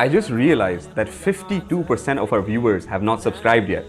I just realized that 52% of our viewers have not subscribed yet.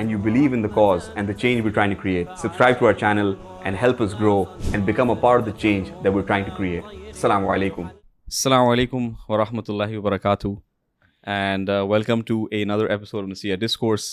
and you believe in the cause and the change we're trying to create, subscribe to our channel and help us grow and become a part of the change that we're trying to create. Assalamu alaikum. Assalamu alaikum wa rahmatullahi wa barakatuh and welcome to another episode of Nasiha Discourse.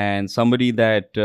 and somebody that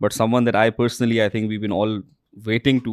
but someone that I personally I think we've been all waiting to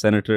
Senator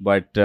but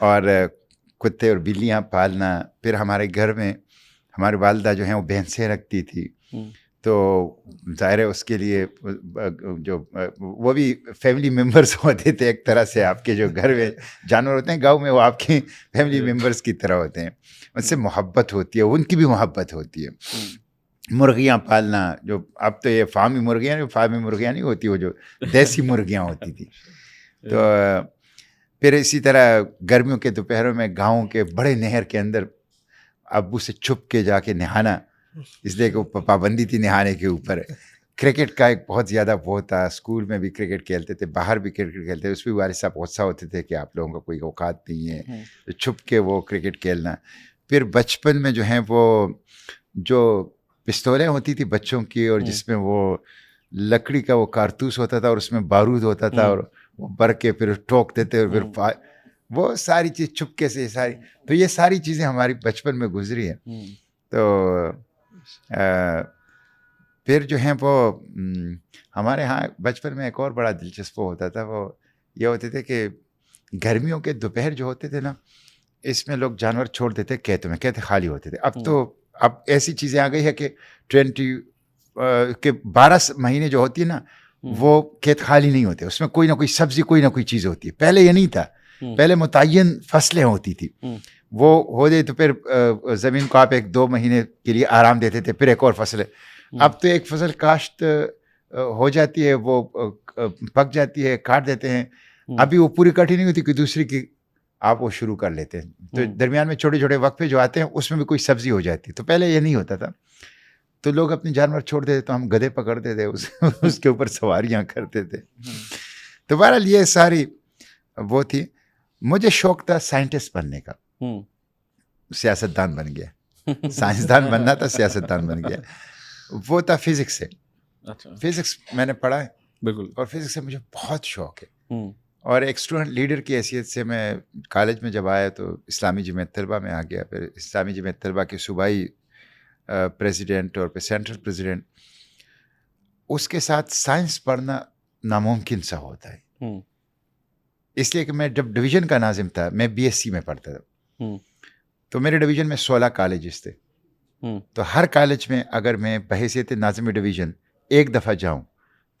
اور کتے اور بلیاں پالنا. پھر ہمارے گھر میں ہماری والدہ جو ہیں وہ بھینسیں رکھتی تھی, تو ظاہر ہے اس کے لیے جو وہ بھی فیملی ممبرس ہوتے تھے ایک طرح سے. آپ کے جو گھر میں جانور ہوتے ہیں گاؤں میں, وہ آپ کے فیملی ممبرس کی طرح ہوتے ہیں. ان سے محبت ہوتی ہے, ان کی بھی محبت ہوتی ہے. مرغیاں پالنا, جو اب تو یہ فارمی مرغیاں نہیں ہوتی, وہ جو دیسی مرغیاں ہوتی تھی. تو پھر اسی طرح گرمیوں کے دوپہروں میں گاؤں کے بڑے نہر کے اندر ابو سے چھپ کے جا کے نہانا, اس لیے کہ وہ پابندی تھی نہانے کے اوپر. کرکٹ کا ایک بہت زیادہ وہ تھا, اسکول میں بھی کرکٹ کھیلتے تھے, باہر بھی کرکٹ کھیلتے تھے. اس پہ والد صاحب غصہ ہوتے تھے کہ آپ لوگوں کا کوئی اوقات نہیں ہے, تو چھپ کے وہ کرکٹ کھیلنا. پھر بچپن میں جو ہیں وہ جو پستولیں ہوتی تھی بچوں کی, اور جس میں وہ لکڑی کا وہ کارتوس ہوتا تھا اور اس میں بارود ہوتا تھا, اور وہ بھر کے پھر ٹھوکتے تھے, اور پھر وہ ساری چیز چپکے سے ساری. تو یہ ساری چیزیں ہماری بچپن میں گزری ہیں. تو پھر جو ہیں وہ ہمارے ہاں بچپن میں ایک اور بڑا دلچسپ ہوتا تھا, وہ یہ ہوتے تھے کہ گرمیوں کے دوپہر جو ہوتے تھے نا, اس میں لوگ جانور چھوڑ دیتے کھیتوں میں, کھیت خالی ہوتے تھے. اب ایسی چیزیں آ گئی ہے کہ 12 مہینے جو ہوتی ہے نا, وہ کھیت خالی نہیں ہوتے, اس میں کوئی نہ کوئی سبزی کوئی نہ کوئی چیز ہوتی ہے. پہلے یہ نہیں تھا, پہلے متعین فصلیں ہوتی تھی, وہ ہو جائے تو پھر زمین کو آپ 1-2 مہینے کے لیے آرام دیتے تھے, پھر ایک اور فصل ہے. اب تو ایک فصل کاشت ہو جاتی ہے, وہ پک جاتی ہے, کاٹ دیتے ہیں, ابھی وہ پوری کٹی نہیں ہوتی کہ دوسری کی آپ وہ شروع کر لیتے ہیں. تو درمیان میں چھوٹے چھوٹے وقفے جو آتے ہیں اس میں بھی کوئی سبزی ہو جاتی ہے. تو پہلے یہ نہیں ہوتا تھا, تو لوگ اپنے جانور چھوڑ دیتے, تو ہم گدھے پکڑتے تھے, اس کے اوپر سواریاں کرتے تھے. تو بہرحال یہ ساری وہ تھی. مجھے شوق تھا سائنٹسٹ بننے کا, سیاستدان بن گیا. سائنسدان بننا تھا, سیاستدان بن گیا. وہ تھا فزکس سے. فزکس میں نے پڑھا ہے بالکل, اور فزکس سے مجھے بہت شوق ہے. اور ایک اسٹوڈنٹ لیڈر کی حیثیت سے میں کالج میں جب آیا تو اسلامی جمعیت طلبہ میں آ گیا. پھر اسلامی جمعیت طلبہ کے صوبائی پریزیڈنٹ اور پھر سینٹرل پریزیڈنٹ. اس کے ساتھ سائنس پڑھنا ناممکن سا ہوتا ہے, اس لیے کہ میں جب ڈویژن کا ناظم تھا, میں BSc میں پڑھتا تھا, تو میرے ڈویژن میں 16 کالجز تھے. تو ہر کالج میں اگر میں بحیثیت ناظم ڈویژن ایک دفعہ جاؤں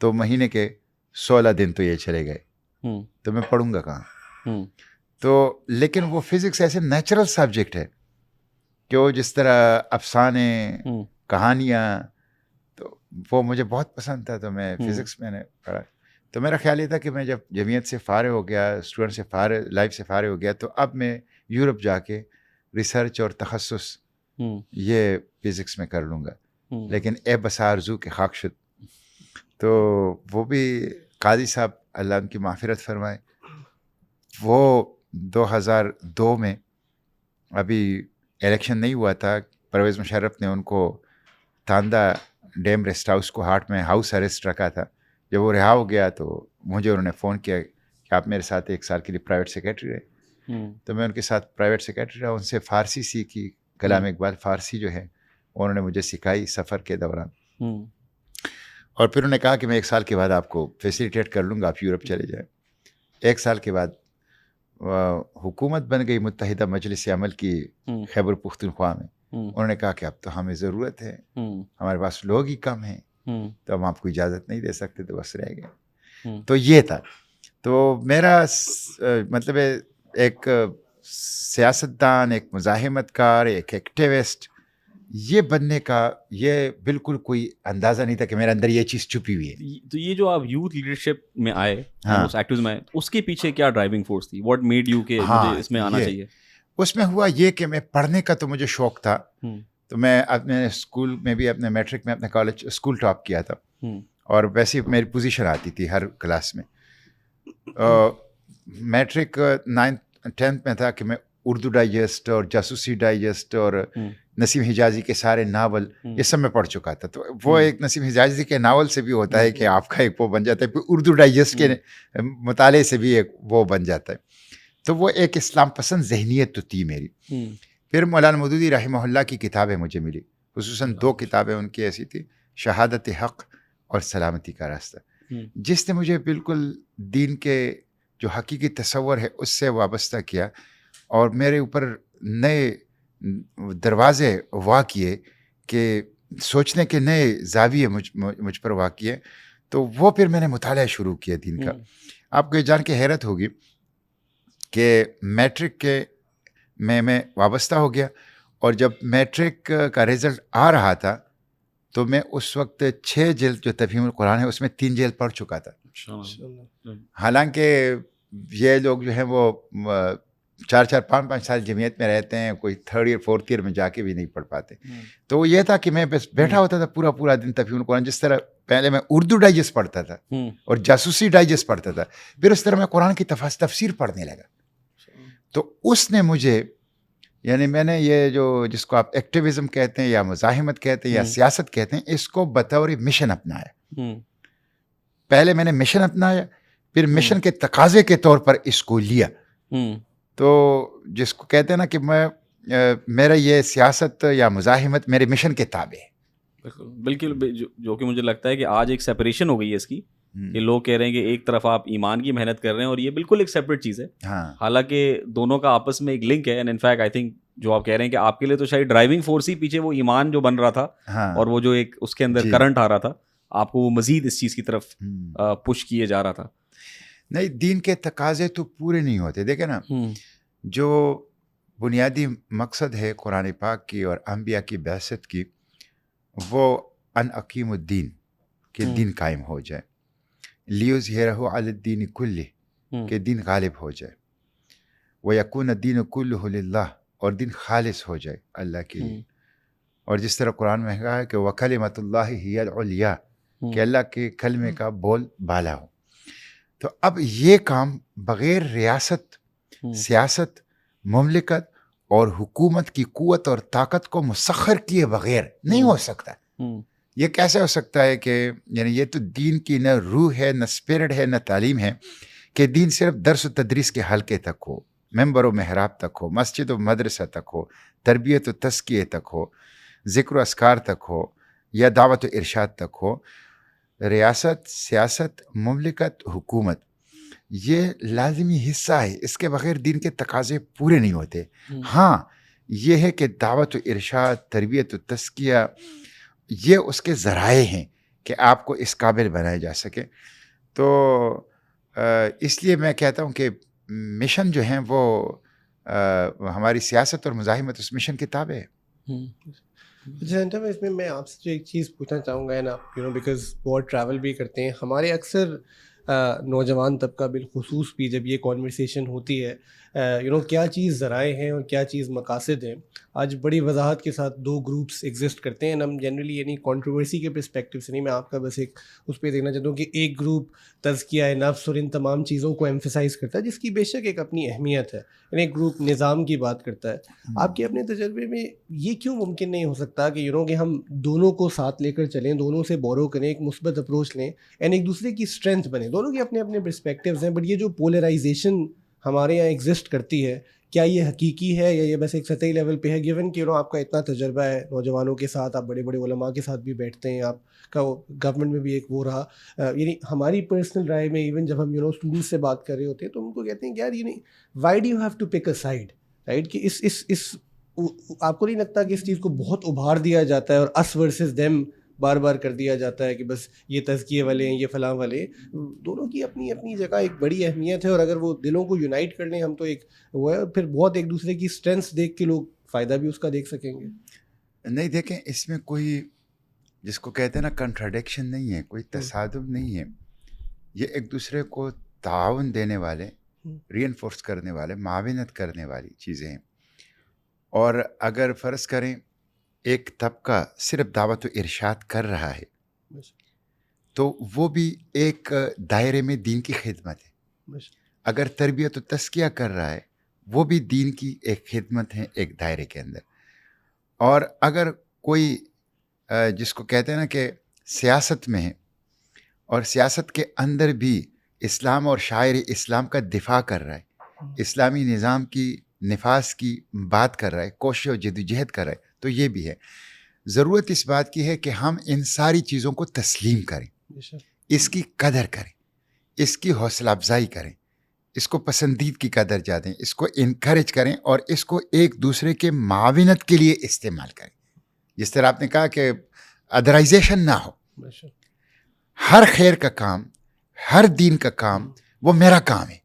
تو مہینے کے 16 دن تو یہ چلے گئے, تو میں پڑھوں گا کہاں. تو لیکن وہ فزکس ایسے نیچرل سبجیکٹ ہے کہ وہ جس طرح افسانے کہانیاں, تو وہ مجھے بہت پسند تھا. تو میں فزکس میں نے پڑھا. تو میرا خیال یہ تھا کہ میں جب جمعیت سے فارغ ہو گیا, اسٹوڈنٹ سے فارغ, لائف سے فارغ ہو گیا, تو اب میں یورپ جا کے ریسرچ اور تخصص یہ فزکس میں کر لوں گا. لیکن اے بسا آرزو کے خاک شد. تو وہ بھی قاضی صاحب اللہ ان کی مغفرت فرمائے, وہ 2002 میں ابھی الیکشن نہیں ہوا تھا, پرویز مشرف نے ان کو تاندہ ڈیم ریسٹ ہاؤس کو ہارٹ میں ہاؤس اریسٹ رکھا تھا. جب وہ رہا ہو گیا تو مجھے انہوں نے فون کیا کہ آپ میرے ساتھ 1 سال کے لیے پرائیویٹ سیکریٹری رہے. تو میں ان کے ساتھ پرائیویٹ سیکریٹری رہا. ان سے فارسی سیکھی, کلام اقبال فارسی جو ہے انہوں نے مجھے سکھائی سفر کے دوران. اور پھر انہوں نے کہا کہ میں 1 سال کے بعد آپ کو فیسیلیٹیٹ کر لوں گا, آپ یورپ چلے جائیں. 1 سال کے بعد حکومت بن گئی متحدہ مجلس عمل کی خیبر پختونخوا میں. انہوں نے کہا کہ اب تو ہمیں ضرورت ہے, ہمارے پاس لوگ ہی کم ہیں, تو ہم آپ کو اجازت نہیں دے سکتے, تو بس رہ گئے. تو یہ تھا. تو میرا مطلب ایک سیاستدان, ایک مزاحمت کار, ایک ایکٹیوسٹ یہ بننے کا یہ بالکل کوئی اندازہ نہیں تھا کہ میرے اندر یہ چیز چھپی ہوئی ہے. تو یہ جو آپ یوتھ لیڈرشپ میں آئے, اس ایکٹیوزم میں آئے, اس کے پیچھے کیا ڈرائیونگ فورس تھی؟ واٹ میڈ یو کہ مجھے اس میں آنا چاہیے؟ اس میں ہوا یہ کہ میں پڑھنے کا تو مجھے شوق تھا. تو میں اپنے اسکول میں بھی, اپنے میٹرک میں اپنے کالج اسکول ٹاپ کیا تھا, اور ویسے میری پوزیشن آتی تھی ہر کلاس میں. میٹرک 9th 10th میں تھا کہ میں اردو ڈائجسٹ اور جاسوسی ڈائجسٹ اور نسیم حجازی کے سارے ناول یہ سب میں پڑھ چکا تھا. تو وہ ایک نسیم حجازی کے ناول سے بھی ہوتا ہے کہ آپ کا ایک وہ بن جاتا ہے, پھر اردو ڈائجسٹ کے مطالعے سے بھی ایک وہ بن جاتا ہے. تو وہ ایک اسلام پسند ذہنیت تو تھی میری. پھر مولانا مودودی رحمہ اللہ کی کتابیں مجھے ملی, خصوصاً 2 کتابیں ان کی ایسی تھی, شہادت حق اور سلامتی کا راستہ, جس نے مجھے بالکل دین کے جو حقیقی تصور ہے اس سے وابستہ کیا. اور میرے اوپر نئے دروازے واقع کیے کہ سوچنے کے نئے زاویے مجھ پر واقع کیے. تو وہ پھر میں نے مطالعہ شروع کیا دین کا. آپ کو یہ جان کے حیرت ہوگی کہ میٹرک کے میں وابستہ ہو گیا, اور جب میٹرک کا رزلٹ آ رہا تھا تو میں اس وقت 6 جلد جو تفہیم القرآن ہے اس میں 3 جلد پڑھ چکا تھا. حالانکہ یہ لوگ جو ہیں وہ 4 5 سال جمعیت میں رہتے ہیں, کوئی 3rd ایئر 4th ایئر میں جا کے بھی نہیں پڑھ پاتے. تو وہ یہ تھا کہ میں بس بیٹھا ہوتا تھا پورا دن تفہیم القرآن. جس طرح پہلے میں اردو ڈائجسٹ پڑھتا تھا اور جاسوسی ڈائجسٹ پڑھتا تھا, پھر اس طرح میں قرآن کی تفسیر پڑھنے لگا. تو اس نے مجھے, یعنی میں نے یہ جو جس کو آپ ایکٹیویزم کہتے ہیں یا مزاحمت کہتے ہیں یا سیاست کہتے ہیں, اس کو بطور مشن اپنایا. پہلے میں نے مشن اپنایا, پھر مشن کے تقاضے کے طور پر اس کو لیا. تو جس کو کہتے ہیں نا کہ میرا یہ سیاست یا مزاحمت میرے مشن کے تابع ہے. بالکل, جو کہ مجھے لگتا ہے کہ آج ایک سیپریشن ہو گئی ہے اس کی, کہ لوگ کہہ رہے ہیں کہ ایک طرف آپ ایمان کی محنت کر رہے ہیں اور یہ بالکل ایک سیپریٹ چیز ہے. حالانکہ دونوں کا آپس میں ایک لنک ہے. And in fact I think جو آپ کہہ رہے ہیں کہ آپ کے لیے تو شاید ڈرائیونگ فورس ہی پیچھے وہ ایمان جو بن رہا تھا, اور وہ جو ایک اس کے اندر کرنٹ آ رہا تھا, آپ کو وہ مزید اس چیز کی طرف پش کیے جا رہا تھا. نہیں, دین کے تقاضے تو پورے نہیں ہوتے. دیکھیں نا, جو بنیادی مقصد ہے قرآن پاک کی اور انبیاء کی بعثت کی, وہ ان اقیم الدین, کہ دین قائم ہو جائے. لیظہرہ علی الدین کلہ, کہ دین غالب ہو جائے. ویکون الدین کلہ للہ, اور دین خالص ہو جائے اللہ کے لیے. اور جس طرح قرآن میں کہا ہے کہ وکلمۃ اللہ ہی العلیٰ, کہ اللہ کے کلمے کا بول بالا ہو. تو اب یہ کام بغیر ریاست, سیاست, مملکت اور حکومت کی قوت اور طاقت کو مسخر کیے بغیر نہیں ہو سکتا. یہ کیسے ہو سکتا ہے کہ یعنی یہ تو دین کی نہ روح ہے, نہ اسپرٹ ہے, نہ تعلیم ہے, کہ دین صرف درس و تدریس کے حلقے تک ہو, ممبر و محراب تک ہو, مسجد و مدرسہ تک ہو, تربیت و تزکیے تک ہو, ذکر و اذکار تک ہو, یا دعوت و ارشاد تک ہو. ریاست, سیاست, مملکت, حکومت یہ لازمی حصہ ہے. اس کے بغیر دین کے تقاضے پورے نہیں ہوتے. ہاں, یہ ہے کہ دعوت و ارشاد, تربیت و تزکیہ, یہ اس کے ذرائع ہیں کہ آپ کو اس قابل بنایا جا سکے. تو اس لیے میں کہتا ہوں کہ مشن جو ہیں وہ ہماری سیاست اور مزاحمت اس مشن کے تابع ہے. اس میں آپ سے جو ایک چیز پوچھنا چاہوں گا ہے نا, بیکاز بہت ٹریول بھی کرتے ہیں ہمارے اکثر نوجوان طبقہ بالخصوص بھی, جب یہ کانورسیشن ہوتی ہے کیا چیز ذرائع ہیں اور کیا چیز مقاصد ہیں. آج بڑی وضاحت کے ساتھ 2 گروپس ایگزسٹ کرتے ہیں. ہم جنرلی یعنی کنٹروورسی کے پرسپیکٹیو سے نہیں, میں آپ کا بس ایک اس پہ دیکھنا چاہتا ہوں کہ ایک گروپ تزکیہ نفس اور ان تمام چیزوں کو ایمفیسائز کرتا ہے, جس کی بے شک ایک اپنی اہمیت ہے. یعنی ایک گروپ نظام کی بات کرتا ہے. آپ کے اپنے تجربے میں یہ کیوں ممکن نہیں ہو سکتا کہ کہ ہم دونوں کو ساتھ لے کر چلیں, دونوں سے بورو کریں, ایک مثبت اپروچ لیں اینڈ ایک دوسرے کی اسٹرینتھ بنیں. دونوں کے اپنے اپنے پرسپیکٹیوز ہیں, بٹ یہ جو پولرائزیشن ہمارے یہاں ایگزسٹ کرتی ہے, کیا یہ حقیقی ہے یا یہ بس ایک سطحی لیول پہ ہے؟ گیون کہ آپ کا اتنا تجربہ ہے نوجوانوں کے ساتھ, آپ بڑے بڑے علماء کے ساتھ بھی بیٹھتے ہیں, آپ کا گورنمنٹ میں بھی ایک وہ رہا. یعنی ہماری پرسنل رائے میں ایون جب ہم اسٹوڈنٹس سے بات کر رہے ہوتے ہیں تو ہم کو کہتے ہیں کہ یار why do you have to pick a side, right, کہ اس آپ کو نہیں لگتا کہ اس چیز کو بہت ابھار دیا جاتا ہے اور اس ورسز دیم بار بار کر دیا جاتا ہے کہ بس یہ تزکیے والے ہیں, یہ فلاں والے. دونوں کی اپنی اپنی جگہ ایک بڑی اہمیت ہے, اور اگر وہ دلوں کو یونائٹ کر لیں ہم تو ایک وہ ہے, پھر بہت ایک دوسرے کی اسٹرینتھ دیکھ کے لوگ فائدہ بھی اس کا دیکھ سکیں گے. نہیں, دیکھیں اس میں کوئی جس کو کہتے ہیں نا کنٹراڈکشن نہیں ہے, کوئی تصادم نہیں ہے. یہ ایک دوسرے کو تعاون دینے والے, ری انفورس کرنے والے, معاونت کرنے والی چیزیں ہیں. اور اگر فرض کریں ایک طبقہ صرف دعوت و ارشاد کر رہا ہے تو وہ بھی ایک دائرے میں دین کی خدمت ہے. اگر تربیت و تزکیہ کر رہا ہے وہ بھی دین کی ایک خدمت ہے ایک دائرے کے اندر. اور اگر کوئی جس کو کہتے ہیں نا کہ سیاست میں ہے اور سیاست کے اندر بھی اسلام اور شاعر اسلام کا دفاع کر رہا ہے, اسلامی نظام کی نفاذ کی بات کر رہا ہے, کوشش و جدوجہد کر رہا ہے, تو یہ بھی ہے. ضرورت اس بات کی ہے کہ ہم ان ساری چیزوں کو تسلیم کریں, اس کی قدر کریں, اس کی حوصلہ افزائی کریں, اس کو پسندیدگی کا درجہ دیں, اس کو انکریج کریں اور اس کو ایک دوسرے کے معاونت کے لیے استعمال کریں. جس طرح آپ نے کہا کہ ادرائزیشن نہ ہو, ہر خیر کا کام, ہر دین کا کام وہ میرا کام ہے.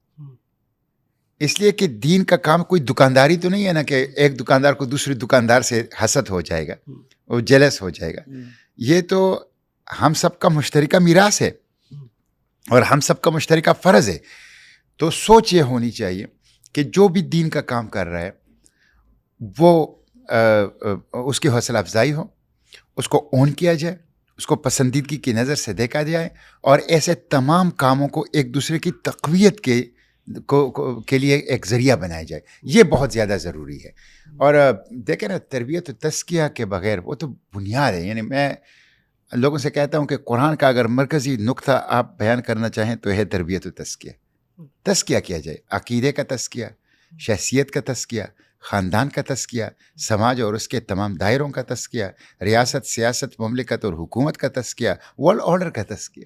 اس لیے کہ دین کا کام کوئی دکانداری تو نہیں ہے نا کہ ایک دکاندار کو دوسری دکاندار سے حسد ہو جائے گا, وہ جیلس ہو جائے گا. یہ تو ہم سب کا مشترکہ میراث ہے اور ہم سب کا مشترکہ فرض ہے. تو سوچ یہ ہونی چاہیے کہ جو بھی دین کا کام کر رہا ہے وہ اس کی حوصلہ افزائی ہو, اس کو اون کیا جائے, اس کو پسندیدگی کی نظر سے دیکھا جائے, اور ایسے تمام کاموں کو ایک دوسرے کی تقویت کے لیے ایک ذریعہ بنایا جائے. یہ بہت زیادہ ضروری ہے. اور دیکھیں نا, تربیت و تزکیہ کے بغیر وہ تو بنیاد ہے. یعنی میں لوگوں سے کہتا ہوں کہ قرآن کا اگر مرکزی نقطہ آپ بیان کرنا چاہیں تو ہے تربیت و تزکیہ. تزکیہ کیا جائے, عقیدے کا تزکیہ, شخصیت کا تزکیہ, خاندان کا تزکیہ, سماج اور اس کے تمام دائروں کا تزکیہ, ریاست, سیاست, مملکت اور حکومت کا تزکیہ, ورلڈ آرڈر کا تزکیہ.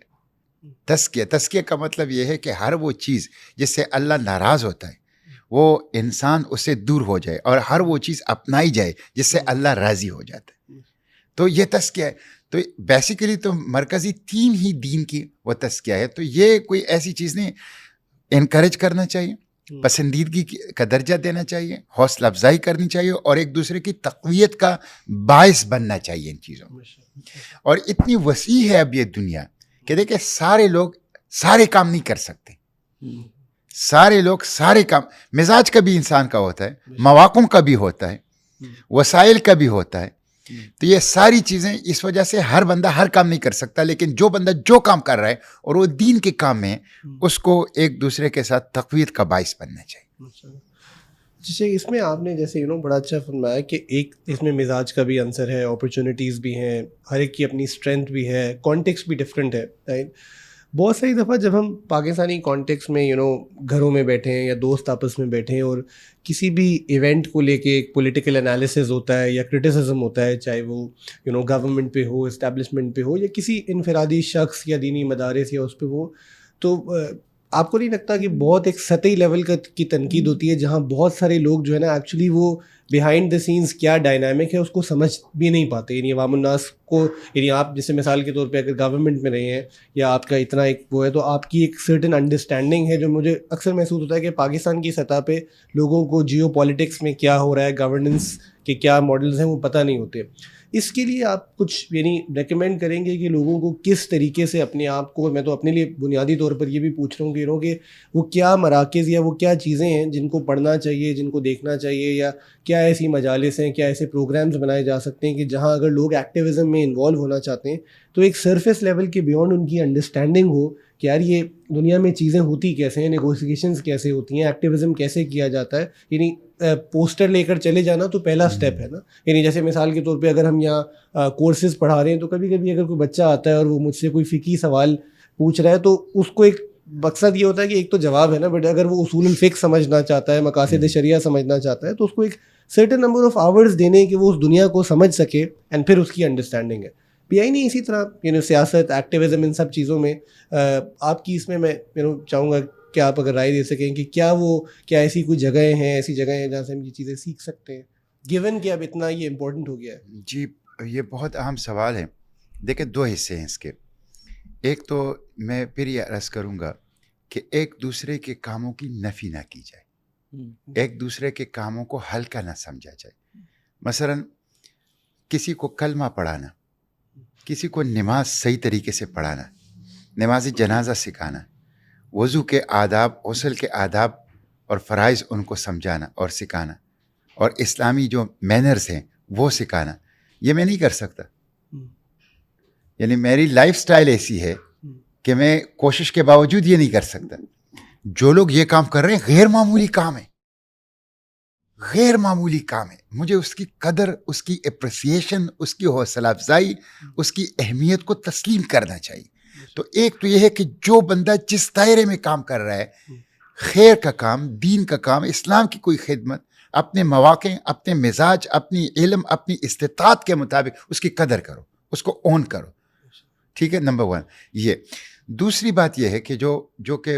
تزکیہ کا مطلب یہ ہے کہ ہر وہ چیز جس سے اللہ ناراض ہوتا ہے وہ انسان اس سے دور ہو جائے, اور ہر وہ چیز اپنائی جائے جس سے اللہ راضی ہو جاتا ہے. تو یہ تزکیہ ہے. تو بیسیکلی تو مرکزی تھیم ہی دین کی وہ تزکیہ ہے. تو یہ کوئی ایسی چیز نہیں, انکریج کرنا چاہیے, پسندیدگی کا درجہ دینا چاہیے, حوصلہ افزائی کرنی چاہیے, اور ایک دوسرے کی تقویت کا باعث بننا چاہیے ان چیزوں میں. اور اتنی وسیع ہے اب یہ دنیا کہ دیکھیں سارے لوگ سارے کام نہیں کر سکتے, سارے لوگ سارے کام, مزاج کا بھی انسان کا ہوتا ہے, مواقع کا بھی ہوتا ہے, وسائل کا بھی ہوتا ہے. تو یہ ساری چیزیں اس وجہ سے ہر بندہ ہر کام نہیں کر سکتا, لیکن جو بندہ جو کام کر رہا ہے اور وہ دین کے کام میں ہے اس کو ایک دوسرے کے ساتھ تقویت کا باعث بننا چاہیے. جیسے اس میں آپ نے جیسے بڑا اچھا فرمایا کہ ایک اس میں مزاج کا بھی عنصر ہے, اپرچونیٹیز بھی ہیں, ہر ایک کی اپنی اسٹرینتھ بھی ہے, کانٹیکسٹ بھی ڈفرینٹ ہے, رائٹ. بہت ساری دفعہ جب ہم پاکستانی کانٹیکس میں گھروں میں بیٹھے ہیں یا دوست آپس میں بیٹھے ہیں اور کسی بھی ایونٹ کو لے کے ایک پولیٹیکل انالیسز ہوتا ہے یا کرٹیسزم ہوتا ہے, چاہے وہ گورنمنٹ پہ ہو, اسٹیبلشمنٹ پہ ہو, یا کسی انفرادی شخص یا دینی مدارس یا اس پہ ہو, تو آپ کو نہیں لگتا کہ بہت ایک سطحی لیول کی تنقید ہوتی ہے جہاں بہت سارے لوگ جو ہے نا ایکچولی وہ بیہائنڈ دا سینس کیا ڈائنامک ہے اس کو سمجھ بھی نہیں پاتے. یعنی عوام الناس کو, یعنی آپ جیسے مثال کے طور پہ اگر گورنمنٹ میں رہے ہیں یا آپ کا اتنا ایک وہ ہے, تو آپ کی ایک سرٹن انڈرسٹینڈنگ ہے جو مجھے اکثر محسوس ہوتا ہے کہ پاکستان کی سطح پہ لوگوں کو جیو پالیٹکس میں کیا ہو رہا ہے, گورننس کے کیا ماڈلز ہیں وہ پتہ نہیں ہوتے. اس کے لیے آپ کچھ ریکمینڈ کریں گے کہ لوگوں کو کس طریقے سے اپنے آپ کو, میں تو اپنے لیے بنیادی طور پر یہ بھی پوچھ رہا ہوں کہ وہ کیا مراکز یا وہ کیا چیزیں ہیں جن کو پڑھنا چاہیے, جن کو دیکھنا چاہیے, یا کیا ایسی مجالس ہیں, کیا ایسے پروگرامز بنائے جا سکتے ہیں کہ جہاں اگر لوگ ایکٹیویزم میں انوالو ہونا چاہتے ہیں تو ایک سرفیس لیول کے بیونڈ ان کی انڈرسٹینڈنگ ہو کہ یار یہ دنیا میں چیزیں ہوتی کیسے ہیں, نیگوسیشنز کیسے ہوتی ہیں, ایکٹیویزم کیسے کیا جاتا ہے. یعنی پوسٹر لے کر چلے جانا تو پہلا سٹیپ ہے نا. یعنی جیسے مثال کے طور پہ اگر ہم یہاں کورسز پڑھا رہے ہیں تو کبھی کبھی اگر کوئی بچہ آتا ہے اور وہ مجھ سے کوئی فقہی سوال پوچھ رہا ہے تو اس کو ایک مقصد یہ ہوتا ہے کہ ایک تو جواب ہے نا, بٹ اگر وہ اصول الفقہ سمجھنا چاہتا ہے, مقاصد شریعہ سمجھنا چاہتا ہے, تو اس کو ایک سرٹن نمبر آف آورز دینے کہ وہ اس دنیا کو سمجھ سکے اینڈ پھر اس کی انڈرسٹینڈنگ ہے. پی آئی نہیں اسی طرح سیاست, ایکٹیویزم, ان سب چیزوں میں آپ کی اس میں چاہوں گا کہ آپ اگر رائے دے سکیں کہ کیا ایسی کوئی جگہیں ہیں, ایسی جگہیں ہیں جہاں سے ہم یہ چیزیں سیکھ سکتے ہیں, گیون کہ اب اتنا یہ امپورٹنٹ ہو گیا ہے. جی یہ بہت اہم سوال ہے. دیکھیں دو حصے ہیں اس کے. ایک تو میں پھر یہ عرض کروں گا کہ ایک دوسرے کے کاموں کی نفی نہ کی جائے, ایک دوسرے کے کاموں کو ہلکا نہ سمجھا جائے. مثلا کسی کو کلمہ پڑھانا, کسی کو نماز صحیح طریقے سے پڑھانا, نماز جنازہ سکھانا, وضو کے آداب, غسل کے آداب اور فرائض ان کو سمجھانا اور سکھانا, اور اسلامی جو مینرز ہیں وہ سکھانا, یہ میں نہیں کر سکتا. یعنی میری لائف سٹائل ایسی ہے کہ میں کوشش کے باوجود یہ نہیں کر سکتا. جو لوگ یہ کام کر رہے ہیں غیر معمولی کام ہے, غیر معمولی کام ہے. مجھے اس کی قدر, اس کی اپریسیشن, اس کی حوصلہ افزائی, اس کی اہمیت کو تسلیم کرنا چاہیے. تو ایک تو یہ ہے کہ جو بندہ جس دائرے میں کام کر رہا ہے, خیر کا کام, دین کا کام, اسلام کی کوئی خدمت, اپنے مواقع, اپنے مزاج, اپنی علم, اپنی استطاعت کے مطابق اس کی قدر کرو, اس کو اون کرو. ٹھیک ہے, نمبر 1 یہ. دوسری بات یہ ہے کہ جو کہ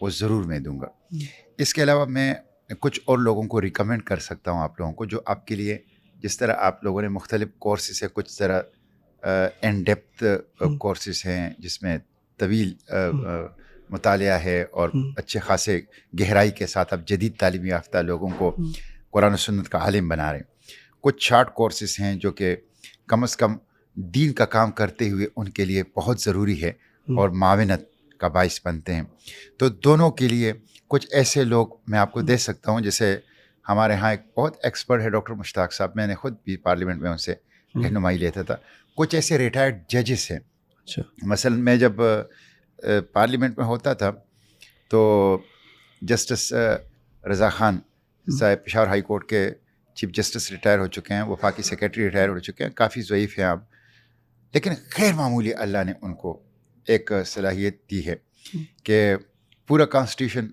وہ ضرور میں دوں گا. اس کے علاوہ میں کچھ اور لوگوں کو ریکمینڈ کر سکتا ہوں آپ لوگوں کو, جو آپ کے لیے جس طرح آپ لوگوں نے مختلف کورسز ہے, کچھ طرح ان ڈیپتھ کورسز ہیں جس میں طویل مطالعہ ہے اور اچھے خاصے گہرائی کے ساتھ آپ جدید تعلیمی یافتہ لوگوں کو قرآن و سنت کا عالم بنا رہے ہیں. کچھ شارٹ کورسز ہیں جو کہ کم از کم دین کا کام کرتے ہوئے ان کے لیے بہت ضروری ہے اور معاونت کا باعث بنتے ہیں. تو دونوں کے لیے کچھ ایسے لوگ میں آپ کو دے سکتا ہوں, جیسے ہمارے ہاں ایک بہت ایکسپرٹ ہے ڈاکٹر مشتاق صاحب, میں نے خود بھی پارلیمنٹ میں ان سے رہنمائی لیتا تھا. کچھ ایسے ریٹائرڈ ججز ہیں. مثلا میں جب پارلیمنٹ میں ہوتا تھا تو جسٹس رضا خان صاحب پشاور ہائی کورٹ کے چیف جسٹس ریٹائر ہو چکے ہیں, وفاقی سیکرٹری ریٹائر ہو چکے ہیں, کافی ضعیف ہیں آپ, لیکن غیر معمولی اللہ نے ان کو ایک صلاحیت دی ہے کہ پورا کانسٹیٹیوشن,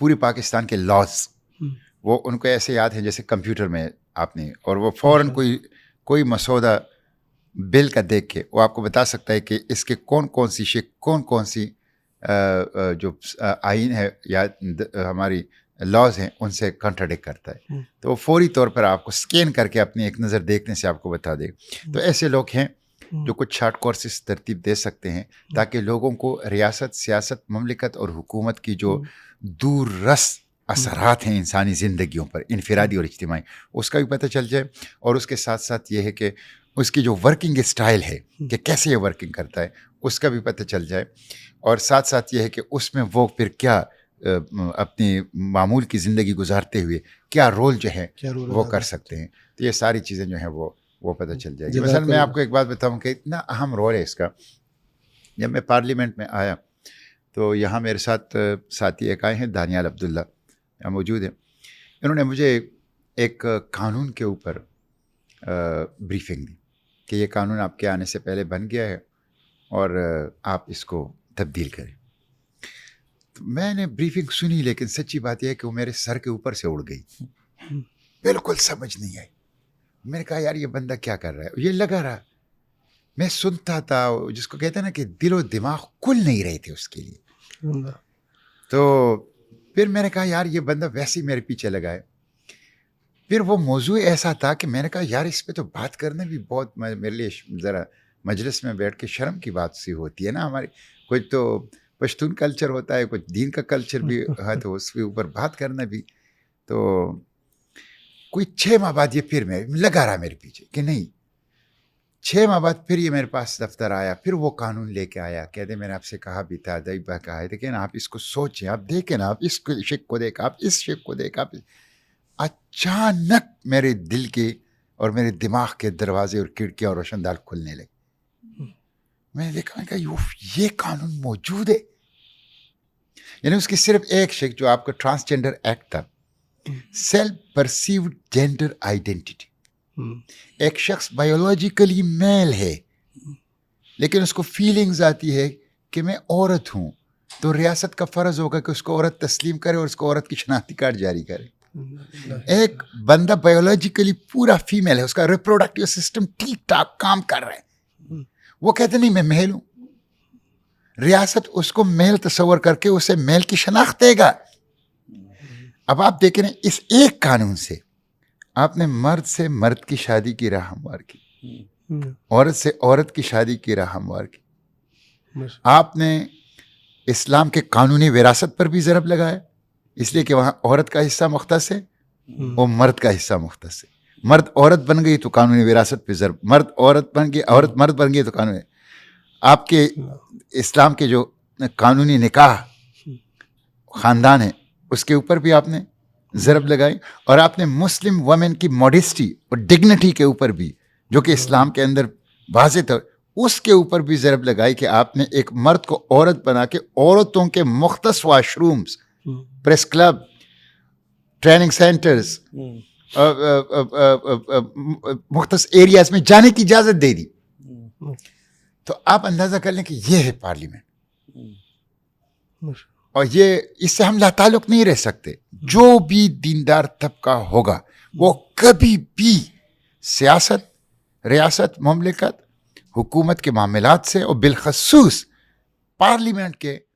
پوری پاکستان کے لاز وہ ان کو ایسے یاد ہیں جیسے کمپیوٹر میں آپ نے, اور وہ فوراً کوئی مسودہ بل کا دیکھ کے وہ آپ کو بتا سکتا ہے کہ اس کے کون سی شک, کون سی جو آئین ہے یا ہماری لاز ہیں ان سے کنٹراڈکٹ کرتا ہے. تو وہ فوری طور پر آپ کو اسکین کر کے اپنی ایک نظر دیکھنے سے آپ کو بتا دے. تو ایسے لوگ ہیں جو کچھ شارٹ کورسز ترتیب دے سکتے ہیں تاکہ لوگوں کو ریاست, سیاست, مملکت اور حکومت کی جو دور رس اثرات ہیں انسانی زندگیوں پر, انفرادی اور اجتماعی, اس کا بھی پتہ چل جائے. اور اس کے ساتھ ساتھ یہ ہے کہ اس کی جو ورکنگ اسٹائل ہے کہ کیسے یہ ورکنگ کرتا ہے اس کا بھی پتہ چل جائے. اور ساتھ ساتھ یہ ہے کہ اس میں وہ پھر کیا اپنی معمول کی زندگی گزارتے ہوئے کیا رول جو ہے وہ کر سکتے ہیں. تو یہ ساری چیزیں جو ہیں وہ پتہ چل جائے گی. مثلا میں آپ کو ایک بات بتاؤں کہ اتنا اہم رول ہے اس کا. جب میں پارلیمنٹ میں آیا تو یہاں میرے ساتھ ساتھی ایک آئے ہیں, دانیال عبداللہ یہاں موجود ہیں. انہوں نے مجھے ایک قانون کے اوپر بریفنگ دی کہ یہ قانون آپ کے آنے سے پہلے بن گیا ہے اور آپ اس کو تبدیل کریں. تو میں نے بریفنگ سنی, لیکن سچی بات یہ ہے کہ وہ میرے سر کے اوپر سے اڑ گئی, بالکل سمجھ نہیں آئی. میں نے کہا یار یہ بندہ کیا کر رہا ہے. یہ لگا رہا, میں سنتا تھا, جس کو کہتے ہیں نا کہ دل و دماغ کھل نہیں رہے تھے اس کے لیے. تو پھر میں نے کہا یار یہ بندہ ویسے ہی میرے پیچھے لگا ہے. پھر وہ موضوع ایسا تھا کہ میں نے کہا یار اس پہ تو بات کرنا بھی بہت میرے لیے ذرا مجلس میں بیٹھ کے شرم کی بات سی ہوتی ہے نا. ہماری کچھ تو پشتون کلچر ہوتا ہے, کچھ دین کا کلچر بھی ہے, تو اس کے اوپر بات کرنا بھی. تو کوئی 6 ماہ بعد یہ پھر میں لگا رہا میرے پیچھے کہ نہیں. 6 ماہ بعد پھر یہ میرے پاس دفتر آیا, پھر وہ قانون لے کے آیا. کہتے میں نے آپ سے کہا بھی تھا, دائبہ کہا ہے, لیکن آپ اس کو سوچیں, آپ دیکھیں نا, آپ اس شک کو دیکھ, آپ اس شک کو دیکھ. آپ اچانک میرے دل کے اور میرے دماغ کے دروازے اور کھڑکیاں اور روشن دار کھلنے لگے. میں نے دیکھا کہ یہ قانون موجود ہے. یعنی اس کی صرف ایک شک جو آپ کا ٹرانسجینڈر ایکٹ تھا, سیلف پرسیوڈ جینڈر آئیڈینٹی. ایک شخص بایولوجیکلی میل ہے لیکن اس کو فیلنگز آتی ہے کہ میں عورت ہوں, تو ریاست کا فرض ہوگا کہ اس کو عورت تسلیم کرے اور اس کو عورت کی شناختی کارڈ جاری کرے. ایک بندہ بایولوجیکلی پورا فیمیل ہے, اس کا ریپروڈکٹیو سسٹم ٹھیک ٹھاک کام کر رہا ہے, وہ کہتے نہیں میں میل ہوں. ریاست اس کو میل تصور کر کے اسے میل کی شناخت دے گا. اب آپ دیکھیں اس ایک قانون سے آپ نے مرد سے مرد کی شادی کی راہ ہموار کی, عورت سے عورت کی شادی کی راہ ہموار کی. آپ نے اسلام کے قانونی وراثت پر بھی ضرب لگایا, اس لیے کہ وہاں عورت کا حصہ مختص ہے اور مرد کا حصہ مختص ہے. مرد عورت بن گئی تو قانونی وراثت پہ ضرب, مرد عورت بن گئی, عورت مرد بن گئی تو قانونی. آپ کے اسلام کے جو قانونی نکاح خاندان ہے اس کے اوپر بھی آپ نے ضرب لگائی, اور آپ نے مسلم وومن کی موڈیسٹی اور ڈگنیٹی کے اوپر بھی, جو کہ اسلام کے اندر واضح تھا, اس کے اوپر بھی ضرب لگائی کہ آپ نے ایک مرد کو عورت بنا کے عورتوں کے مختص wash rooms, press club, training centres, مختص ایریاز میں جانے کی اجازت دے دی. تو آپ اندازہ کر لیں کہ یہ ہے پارلیمنٹ, اور یہ اس سے ہم لا تعلق نہیں رہ سکتے. جو بھی دیندار طبقہ ہوگا وہ کبھی بھی سیاست, ریاست, مملکت, حکومت کے معاملات سے اور بالخصوص پارلیمنٹ کے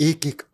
1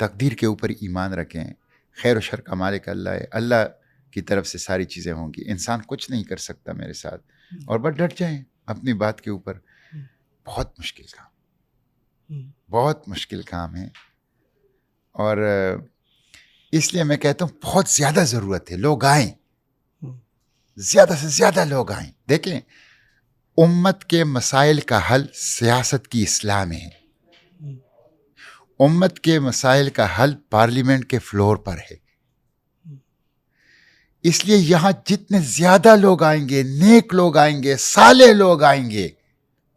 تقدیر کے اوپر ایمان رکھیں. خیر و شر کا مالک اللہ ہے, اللہ کی طرف سے ساری چیزیں ہوں گی. انسان کچھ نہیں کر سکتا میرے ساتھ, اور بس ڈٹ جائیں اپنی بات کے اوپر. بہت مشکل کام, بہت مشکل کام ہے, اور اس لیے میں کہتا ہوں بہت زیادہ ضرورت ہے لوگ آئیں, زیادہ سے زیادہ لوگ آئیں. دیکھیں, امت کے مسائل کا حل سیاست کی اصلاح میں ہے. امت کے مسائل کا حل پارلیمنٹ کے فلور پر ہے. اس لیے یہاں جتنے زیادہ لوگ آئیں گے, نیک لوگ آئیں گے, صالح لوگ آئیں گے,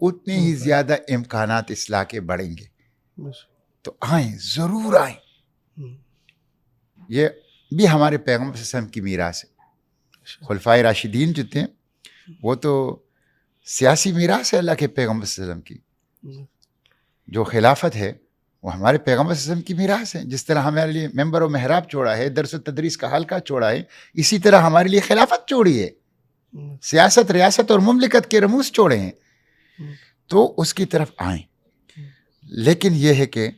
اتنے ہی زیادہ امکانات اصلاح کے بڑھیں گے. تو آئیں, ضرور آئیں. یہ بھی ہمارے پیغمبر صلی اللہ علیہ وسلم کی میراث ہے. خلفائے راشدین جو تھے وہ تو سیاسی میراث ہے اللہ کے پیغمبر صلی اللہ علیہ وسلم کی. جو خلافت ہے وہ ہمارے پیغمبر صلی اللہ علیہ وسلم کی میراث ہے. جس طرح ہمارے لیے ممبر و محراب چھوڑا ہے, درس و تدریس کا حلقہ چھوڑا ہے, اسی طرح ہمارے لیے خلافت چھوڑی ہے, سیاست, ریاست اور مملکت کے رموز چھوڑے ہیں. تو اس کی طرف آئیں, لیکن یہ ہے کہ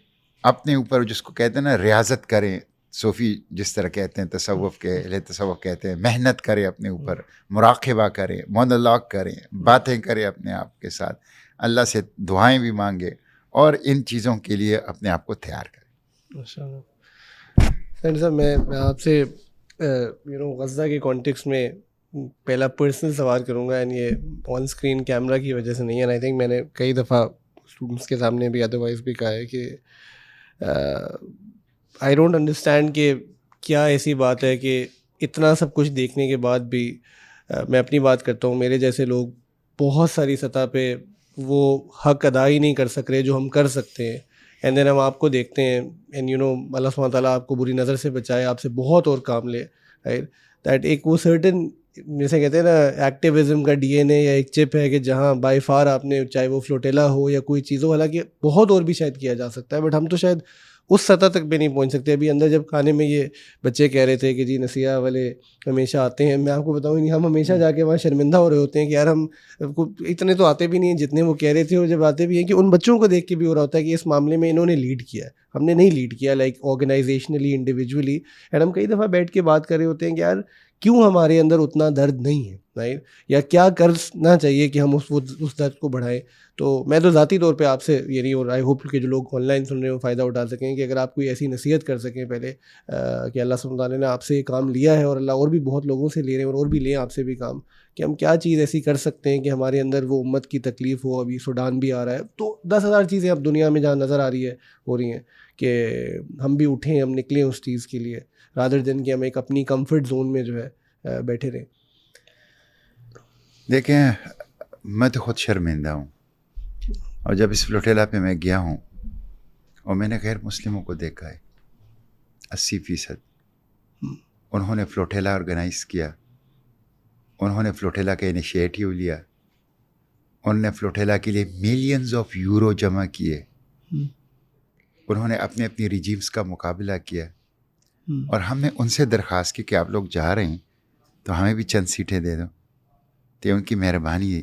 اپنے اوپر جس کو کہتے ہیں نا ریاضت کریں. صوفی جس طرح کہتے ہیں, تصوف کے اہل تصوف کہتے ہیں محنت کریں اپنے اوپر, مراقبہ کریں, مونولاگ کریں, باتیں کریں اپنے آپ کے ساتھ, اللہ سے دعائیں بھی مانگے, اور ان چیزوں کے لیے اپنے آپ کو تیار کریں. ماشاء اللہ. صاحب میں آپ سے غزہ کے کانٹیکس میں پہلا پرسنل سوال کروں گا, اینڈ یہ آن اسکرین کیمرہ کی وجہ سے نہیں ہے. آئی تھنک میں نے کئی دفعہ اسٹوڈنٹس کے سامنے بھی ادروائز بھی کہا ہے کہ آئی ڈونٹ انڈرسٹینڈ کہ کیا ایسی بات ہے کہ اتنا سب کچھ دیکھنے کے بعد بھی, میں اپنی بات کرتا ہوں, میرے جیسے لوگ بہت ساری سطح پہ وہ حق ادا ہی نہیں کر سک رہے جو ہم کر سکتے ہیں. اینڈ دین ہم آپ کو دیکھتے ہیں, اینڈ اللہ سبحانہ تعالیٰ آپ کو بری نظر سے بچائے, آپ سے بہت اور کام لے. دیٹ ایک وہ سرٹن جیسے کہتے ہیں نا ایکٹیویزم کا ڈی این اے یا ایک چپ ہے کہ جہاں بائی فار آپ نے, چاہے وہ فلوٹیلا ہو یا کوئی چیز ہو, حالانکہ بہت اور بھی شاید کیا جا سکتا ہے, بٹ ہم تو شاید اس سطح تک بھی نہیں پہنچ سکتے. ابھی اندر جب کھانے میں یہ بچے کہہ رہے تھے کہ جی نسیہ والے ہمیشہ آتے ہیں, میں آپ کو بتاؤں نہیں, ہم ہمیشہ جا کے وہاں شرمندہ ہو رہے ہوتے ہیں کہ یار ہم اتنے تو آتے بھی نہیں ہیں جتنے وہ کہہ رہے تھے, اور جب آتے بھی ہیں کہ ان بچوں کو دیکھ کے بھی ہو رہا ہوتا ہے کہ اس معاملے میں انہوں نے لیڈ کیا ہے, ہم نے نہیں لیڈ کیا, لائک آرگنائزیشنلی, انڈیویجولی. اینڈ ہم کئی دفعہ بیٹھ کے بات کر رہے ہوتے ہیں کہ یار کیوں ہمارے اندر اتنا درد نہیں ہے, رائٹ, یا کیا کرنا چاہیے کہ ہم اس درد کو بڑھائیں. تو میں تو ذاتی طور پہ آپ سے اور آئی ہوپ کہ جو لوگ آن لائن سن رہے ہوں فائدہ اٹھا سکیں, کہ اگر آپ کوئی ایسی نصیحت کر سکیں پہلے کہ اللہ سبحانہ تعالیٰ نے آپ سے یہ کام لیا ہے, اور اللہ اور بھی بہت لوگوں سے لے رہے ہیں اور بھی لیں آپ سے بھی کام, کہ ہم کیا چیز ایسی کر سکتے ہیں کہ ہمارے اندر وہ امت کی تکلیف ہو. ابھی سوڈان بھی آ رہا ہے, تو 10,000 چیزیں اب دنیا میں جہاں نظر آ رہی ہے ہو رہی ہیں, کہ ہم بھی اٹھیں, ہم نکلیں اس چیز کے لیے, رادر دین کہ ہم ایک اپنی کمفرٹ زون میں جو ہے بیٹھے رہیں. دیکھیں, میں تو خود شرمندہ ہوں, اور جب اس فلوٹیلا پہ میں گیا ہوں اور میں نے غیر مسلموں کو دیکھا ہے 80%, انہوں نے فلوٹیلا آرگنائز کیا, انہوں نے فلوٹیلا کا انیشیٹو لیا, انہوں نے فلوٹیلا کے لیے ملینز آف یورو جمع کیے, انہوں نے اپنے اپنی ریجیمز کا مقابلہ کیا, اور ہم نے ان سے درخواست کی کہ آپ لوگ جا رہے ہیں تو ہمیں بھی چند سیٹیں دے دو. تو ان کی مہربانی ہے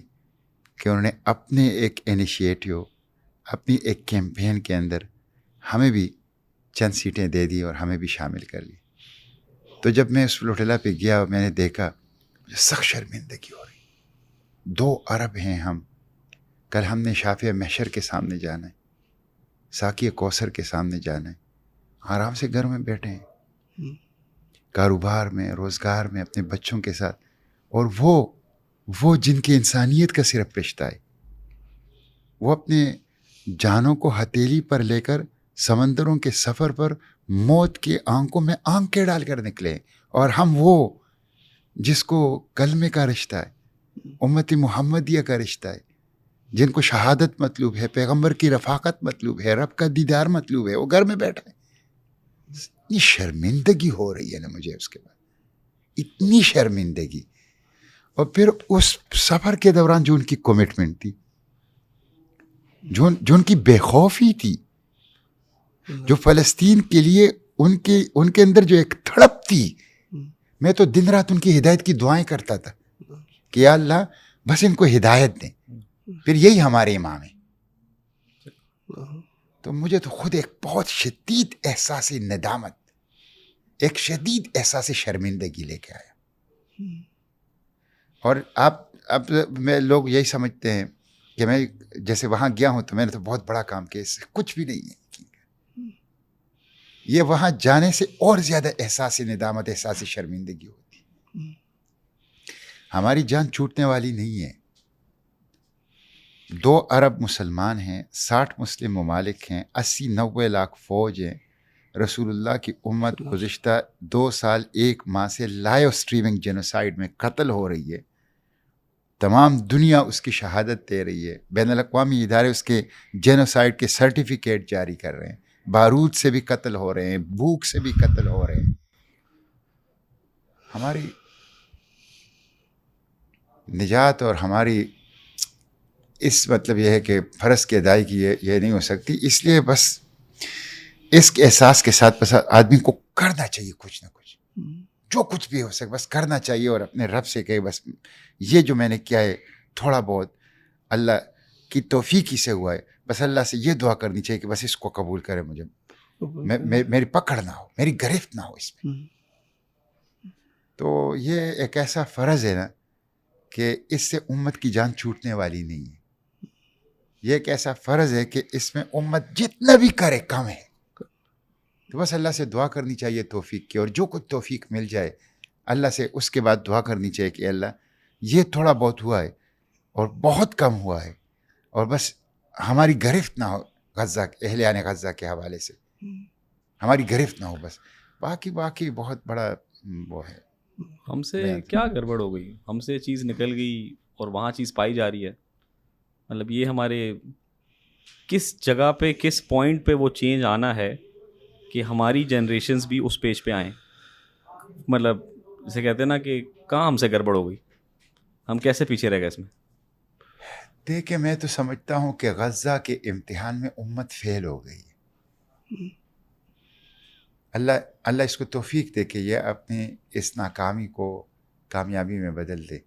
کہ انہوں نے اپنے ایک انیشیٹو, اپنی ایک کیمپین کے اندر ہمیں بھی چند سیٹیں دے دی اور ہمیں بھی شامل کر لی. تو جب میں اس فلوٹیلا پہ گیا, میں نے دیکھا, مجھے سخت شرمندگی ہو رہی. 2 عرب ہیں ہم, کل ہم نے شافع محشر کے سامنے جانا ہے, ساقی کوثر کے سامنے جانا ہے, آرام سے گھر میں بیٹھے ہیں, کاروبار میں, روزگار میں, اپنے بچوں کے ساتھ, اور وہ جن کی انسانیت کا صرف رشتہ ہے, وہ اپنے جانوں کو ہتھیلی پر لے کر سمندروں کے سفر پر موت کی آنکھوں میں آنکھیں ڈال کر نکلے, اور ہم وہ جس کو کلمے کا رشتہ ہے, امت محمدیہ کا رشتہ ہے, جن کو شہادت مطلوب ہے, پیغمبر کی رفاقت مطلوب ہے, رب کا دیدار مطلوب ہے, وہ گھر میں بیٹھا ہے. اتنی شرمندگی ہو رہی ہے نا مجھے اس کے بعد, اتنی شرمندگی. اور پھر اس سفر کے دوران جو ان کی کمٹمنٹ تھی, جو ان کی بے خوفی تھی, جو فلسطین کے لیے ان کے اندر جو ایک تڑپ تھی, میں تو دن رات ان کی ہدایت کی دعائیں کرتا تھا کہ یا اللہ بس ان کو ہدایت دیں, پھر یہی ہمارے امام ہیں. تو مجھے تو خود ایک بہت شدید احساس ندامت، ایک شدید احساس شرمندگی لے کے آیا. اور اب میں لوگ یہی سمجھتے ہیں کہ میں جیسے وہاں گیا ہوں تو میں نے تو بہت بڑا کام کیا، اس سے کچھ بھی نہیں ہے. یہ وہاں جانے سے اور زیادہ احساس ندامت، احساس شرمندگی ہوتی ہے. ہماری جان چھوٹنے والی نہیں ہے. 2 ارب مسلمان ہیں، 60 مسلم ممالک ہیں، 80-90 لاکھ فوج ہیں. رسول اللہ کی امت گزشتہ 2 سال 1 ماہ سے لائیو اسٹریمنگ جینوسائیڈ میں قتل ہو رہی ہے. تمام دنیا اس کی شہادت دے رہی ہے. بین الاقوامی ادارے اس کے جینوسائیڈ کے سرٹیفکیٹ جاری کر رہے ہیں. بارود سے بھی قتل ہو رہے ہیں، بھوک سے بھی قتل ہو رہے ہیں. ہماری نجات اور ہماری اس مطلب یہ ہے کہ فرض کی ادائیگی یہ نہیں ہو سکتی. اس لیے بس اس کے احساس کے ساتھ بس آدمی کو کرنا چاہیے کچھ نہ کچھ، جو کچھ بھی ہو سکے بس کرنا چاہیے. اور اپنے رب سے کہ بس یہ جو میں نے کیا ہے تھوڑا بہت اللہ کی توفیق ہی سے ہوا ہے، بس اللہ سے یہ دعا کرنی چاہیے کہ بس اس کو قبول کرے، مجھے میری پکڑ نہ ہو، میری گرفت نہ ہو اس میں. تو یہ ایک ایسا فرض ہے نا کہ اس سے امت کی جان چھوٹنے والی نہیں ہے. یہ ایک ایسا فرض ہے کہ اس میں امت جتنا بھی کرے کم ہے. تو بس اللہ سے دعا کرنی چاہیے توفیق کی، اور جو کچھ توفیق مل جائے اللہ سے اس کے بعد دعا کرنی چاہیے کہ اللہ یہ تھوڑا بہت ہوا ہے اور بہت کم ہوا ہے، اور بس ہماری گرفت نہ ہو غزہ، اہلیان غزہ کے حوالے سے ہماری گرفت نہ ہو. بس باقی بہت بڑا وہ ہے. ہم سے کیا گڑبڑ ہو گئی؟ ہم سے چیز نکل گئی اور وہاں چیز پائی جا رہی ہے. مطلب یہ ہمارے کس جگہ پہ، کس پوائنٹ پہ وہ چینج آنا ہے کہ ہماری جنریشنز بھی اس پیج پہ آئیں. مطلب جسے کہتے ہیں نا کہ کہاں ہم سے گڑبڑ ہو گئی، ہم کیسے پیچھے رہ گئے اس میں؟ دیکھیں میں تو سمجھتا ہوں کہ غزہ کے امتحان میں امت فیل ہو گئی. اللہ اس کو توفیق دے کہ یہ اپنی اس ناکامی کو کامیابی میں بدل دے.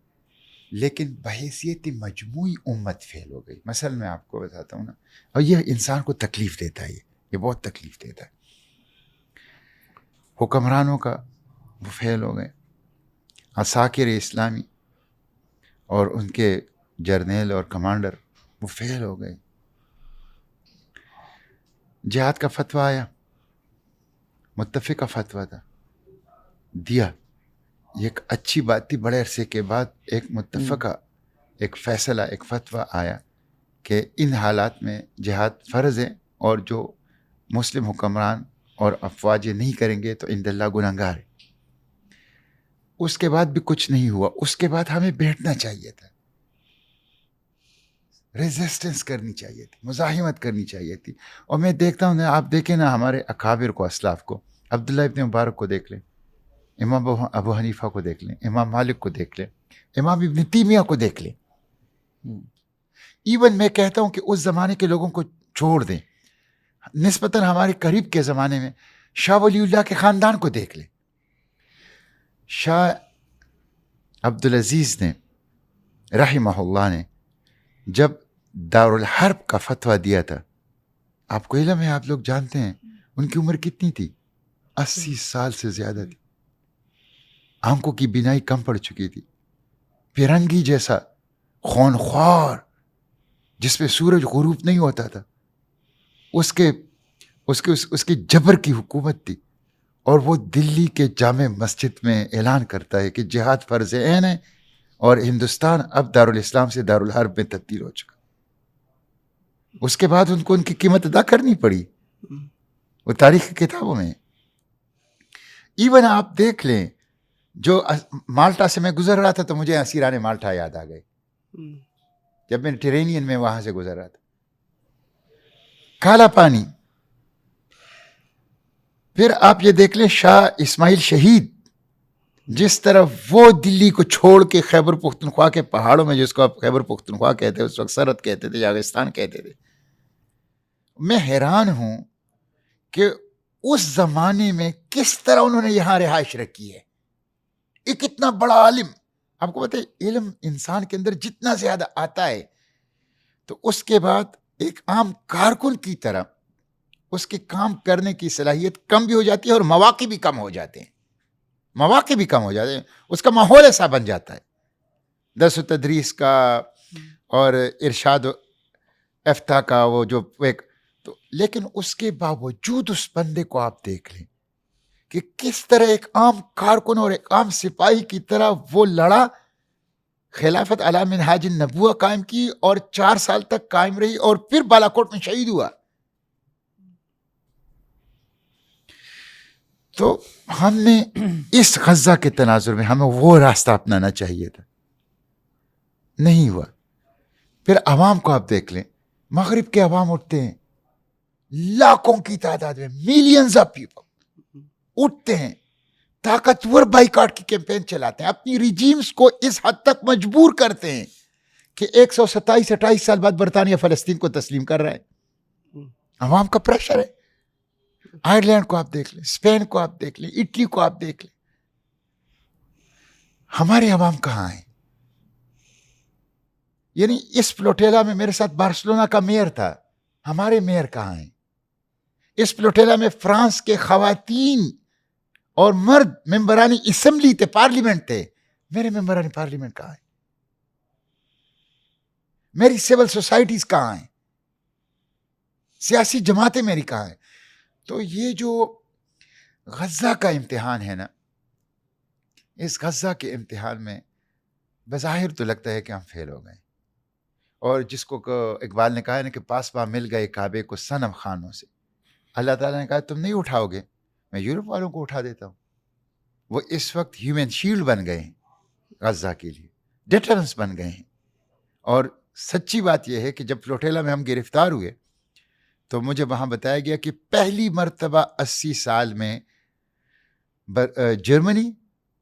لیکن بحیثیت مجموعی امت فیل ہو گئی. مثلا میں آپ کو بتاتا ہوں نا، اور یہ انسان کو تکلیف دیتا ہے، یہ بہت تکلیف دیتا ہے. حکمرانوں کا وہ فیل ہو گئے، عساکر اسلامی اور ان کے جرنیل اور کمانڈر وہ فیل ہو گئے. جہاد کا فتویٰ آیا، متفقہ فتویٰ تھا، دیا. یہ ایک اچھی بات تھی. بڑے عرصے کے بعد ایک متفقہ، ایک فیصلہ، ایک فتویٰ آیا کہ ان حالات میں جہاد فرض ہے، اور جو مسلم حکمران اور افواج نہیں کریں گے تو عند اللہ گنہگار ہے. اس کے بعد بھی کچھ نہیں ہوا. اس کے بعد ہمیں بیٹھنا چاہیے تھا، ریزسٹنس کرنی چاہیے تھی، مزاحمت کرنی چاہیے تھی. اور میں دیکھتا ہوں، آپ دیکھیں نا ہمارے اکابر کو، اسلاف کو، عبداللہ ابن مبارک کو دیکھ لیں، امام ابو حنیفہ کو دیکھ لیں، امام مالک کو دیکھ لیں، امام ابن تیمیہ کو دیکھ لیں. ایون میں کہتا ہوں کہ اس زمانے کے لوگوں کو چھوڑ دیں، نسبتاً ہمارے قریب کے زمانے میں شاہ ولی اللہ کے خاندان کو دیکھ لیں. شاہ عبدالعزیز نے رحمہ اللہ نے جب دارالحرب کا فتویٰ دیا تھا، آپ کو علم ہے، آپ لوگ جانتے ہیں ان کی عمر کتنی تھی؟ 80 سال سے زیادہ تھی. آنکھوں کی بینائی کم پڑ چکی تھی. پیرنگی جیسا خونخوار جس پہ سورج غروب نہیں ہوتا تھا، اس کے جبر کی حکومت تھی. اور وہ دلی کے جامع مسجد میں اعلان کرتا ہے کہ جہاد فرض عین ہے، اور ہندوستان اب دارالاسلام سے دارالحرب میں تبدیل ہو چکا. اس کے بعد ان کو ان کی قیمت ادا کرنی پڑی، وہ تاریخ کی کتابوں میں. ایون آپ دیکھ لیں، جو مالٹا سے میں گزر رہا تھا تو مجھے اسیران مالٹا یاد آ گئے جب میں ٹرینین میں وہاں سے گزر رہا تھا. کالا پانی. پھر آپ یہ دیکھ لیں شاہ اسماعیل شہید، جس طرح وہ دلی کو چھوڑ کے خیبر پختونخوا کے پہاڑوں میں، جس کو آپ خیبر پختونخوا کہتے ہیں، اس وقت سرحد کہتے تھے، یاغستان کہتے تھے. میں حیران ہوں کہ اس زمانے میں کس طرح انہوں نے یہاں رہائش رکھی ہے. ایک اتنا بڑا عالم، آپ کو پتہ ہے علم انسان کے اندر جتنا زیادہ آتا ہے تو اس کے بعد ایک عام کارکن کی طرح اس کے کام کرنے کی صلاحیت کم بھی ہو جاتی ہے اور مواقع بھی کم ہو جاتے ہیں. مواقع بھی کم ہو جاتے ہیں. اس کا ماحول ایسا بن جاتا ہے درس و تدریس کا اور ارشاد و افتاء کا وہ جو ایک تو. لیکن اس کے باوجود اس بندے کو آپ دیکھ لیں کہ کس طرح ایک عام کارکن اور ایک عام سپاہی کی طرح وہ لڑا, خلافت علی منہاج النبوہ قائم کی اور 4 سال تک قائم رہی اور پھر بالاکوٹ میں شہید ہوا. تو ہم نے اس غزہ کے تناظر میں ہمیں وہ راستہ اپنانا چاہیے تھا, نہیں ہوا. پھر عوام کو آپ دیکھ لیں, مغرب کے عوام اٹھتے ہیں لاکھوں کی تعداد میں, ملینز آف پیپل اٹھتے ہیں, طاقتور بائیکاٹ کی کیمپین چلاتے ہیں, اپنی ریجیمز کو اس حد تک مجبور کرتے ہیں کہ 127-28 سال بعد برطانیہ فلسطین کو تسلیم کر رہا ہے. عوام کا پریشر ہے. آئرلینڈ کو آپ دیکھ لیں, اسپین کو آپ دیکھ لیں, اٹلی کو آپ دیکھ لیں. ہمارے عوام کہاں ہیں؟ یعنی اس فلوٹیلا میں میرے ساتھ بارسلونا کا میئر تھا, ہمارے میئر کہاں ہیں؟ اس فلوٹیلا میں فرانس کے خواتین اور مرد ممبرانی اسمبلی تھے, پارلیمنٹ تھے, میرے ممبرانی پارلیمنٹ کہاں ہیں؟ میری سول سوسائٹیز کہاں ہیں؟ سیاسی جماعتیں میری کہاں ہیں؟ تو یہ جو غزہ کا امتحان ہے نا, اس غزہ کے امتحان میں بظاہر تو لگتا ہے کہ ہم فیل ہو گئے, اور جس کو اقبال نے کہا ہے نا کہ پاسباں مل گئے کعبے کو صنم خانوں سے. اللہ تعالیٰ نے کہا تم نہیں اٹھاؤ گے, میں یورپ والوں کو اٹھا دیتا ہوں. وہ اس وقت ہیومن شیلڈ بن گئے ہیں غزہ کے لیے, ڈیٹرنس بن گئے ہیں. اور سچی بات یہ ہے کہ جب فلوٹیلا میں ہم گرفتار ہوئے تو مجھے وہاں بتایا گیا کہ پہلی مرتبہ 80 سال میں جرمنی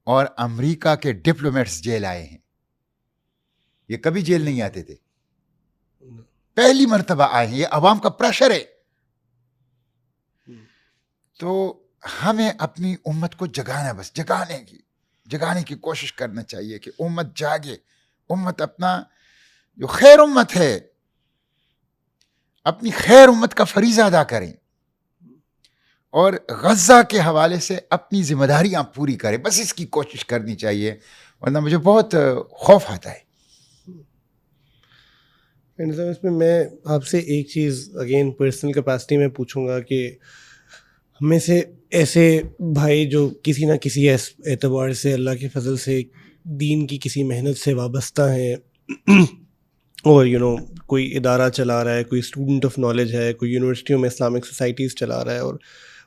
اور امریکہ کے ڈپلومیٹس جیل آئے ہیں. یہ کبھی جیل نہیں آتے تھے, پہلی مرتبہ آئے ہیں. یہ عوام کا پریشر ہے. تو ہمیں اپنی امت کو جگانا, بس جگانے کی کوشش کرنا چاہیے کہ امت جاگے. امت اپنا جو خیر امت ہے, اپنی خیر امت کا فریضہ ادا کریں اور غزہ کے حوالے سے اپنی ذمہ داریاں پوری کریں. بس اس کی کوشش کرنی چاہیے, ورنہ مجھے بہت خوف آتا ہے. اس میں میں آپ سے ایک چیز اگین پرسنل کیپیسٹی میں پوچھوں گا کہ ہمیں سے ایسے بھائی جو کسی نہ کسی اعتبار سے اللہ کے فضل سے دین کی کسی محنت سے وابستہ ہیں اور کوئی ادارہ چلا رہا ہے, کوئی اسٹوڈنٹ آف نالج ہے, کوئی یونیورسٹیوں میں اسلامک سوسائٹیز چلا رہا ہے, اور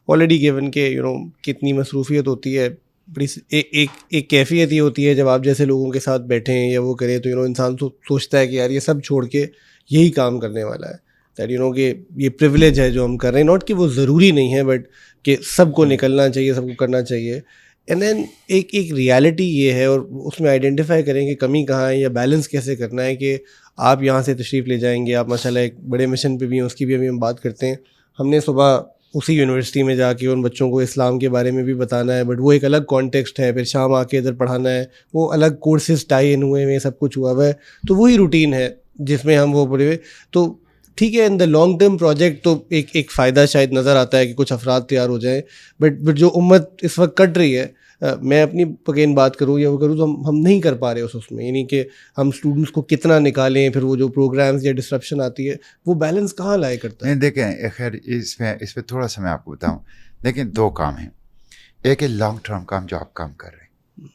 آلریڈی گیون کہ کتنی مصروفیت ہوتی ہے, بڑی ایک کیفیت یہ ہوتی ہے جب آپ جیسے لوگوں کے ساتھ بیٹھیں یا وہ کریں تو انسان سوچتا ہے کہ یار یہ سب چھوڑ کے یہی کام کرنے والا ہے. دیٹ کہ یہ پریولیج ہے جو ہم کر رہے ہیں, ناٹ کہ وہ ضروری نہیں ہے بٹ کہ سب کو نکلنا چاہیے, سب کو کرنا چاہیے. اینڈ دین ایک ریالٹی یہ ہے, اور اس میں آئیڈینٹیفائی کریں کہ کمی کہاں ہے یا بیلنس کیسے کرنا ہے, کہ آپ یہاں سے تشریف لے جائیں گے, آپ ماشاء اللہ ایک بڑے مشن پہ بھی ہیں, اس کی بھی ابھی ہم بات کرتے ہیں. ہم نے صبح اسی یونیورسٹی میں جا کے ان بچوں کو اسلام کے بارے میں بھی بتانا ہے, بٹ وہ ایک الگ کانٹیکسٹ ہے. پھر شام آ کے ادھر پڑھانا ہے, وہ الگ کورسز ٹائی ان ہوئے ہیں, سب کچھ ہوا ہوا ہے. تو وہی روٹین ہے جس میں ہم وہ پڑے ہوئے. تو ٹھیک ہے, ان دا لانگ ٹرم پروجیکٹ تو ایک فائدہ شاید نظر آتا ہے کہ کچھ افراد تیار ہو جائیں, بٹ جو امت اس وقت کٹ رہی ہے, میں اپنی اگین بات کروں یا وہ کروں تو ہم نہیں کر پا رہے اس میں. یعنی کہ ہم اسٹوڈنٹس کو کتنا نکالیں, پھر وہ جو پروگرامز یا ڈسرپشن آتی ہے وہ بیلنس کہاں لائے کرتا ہے. دیکھیں خیر اس پہ تھوڑا سا میں آپ کو بتاؤں. لیکن 2 کام ہیں. ایک ہے لانگ ٹرم کام جو آپ کام کر رہے ہیں,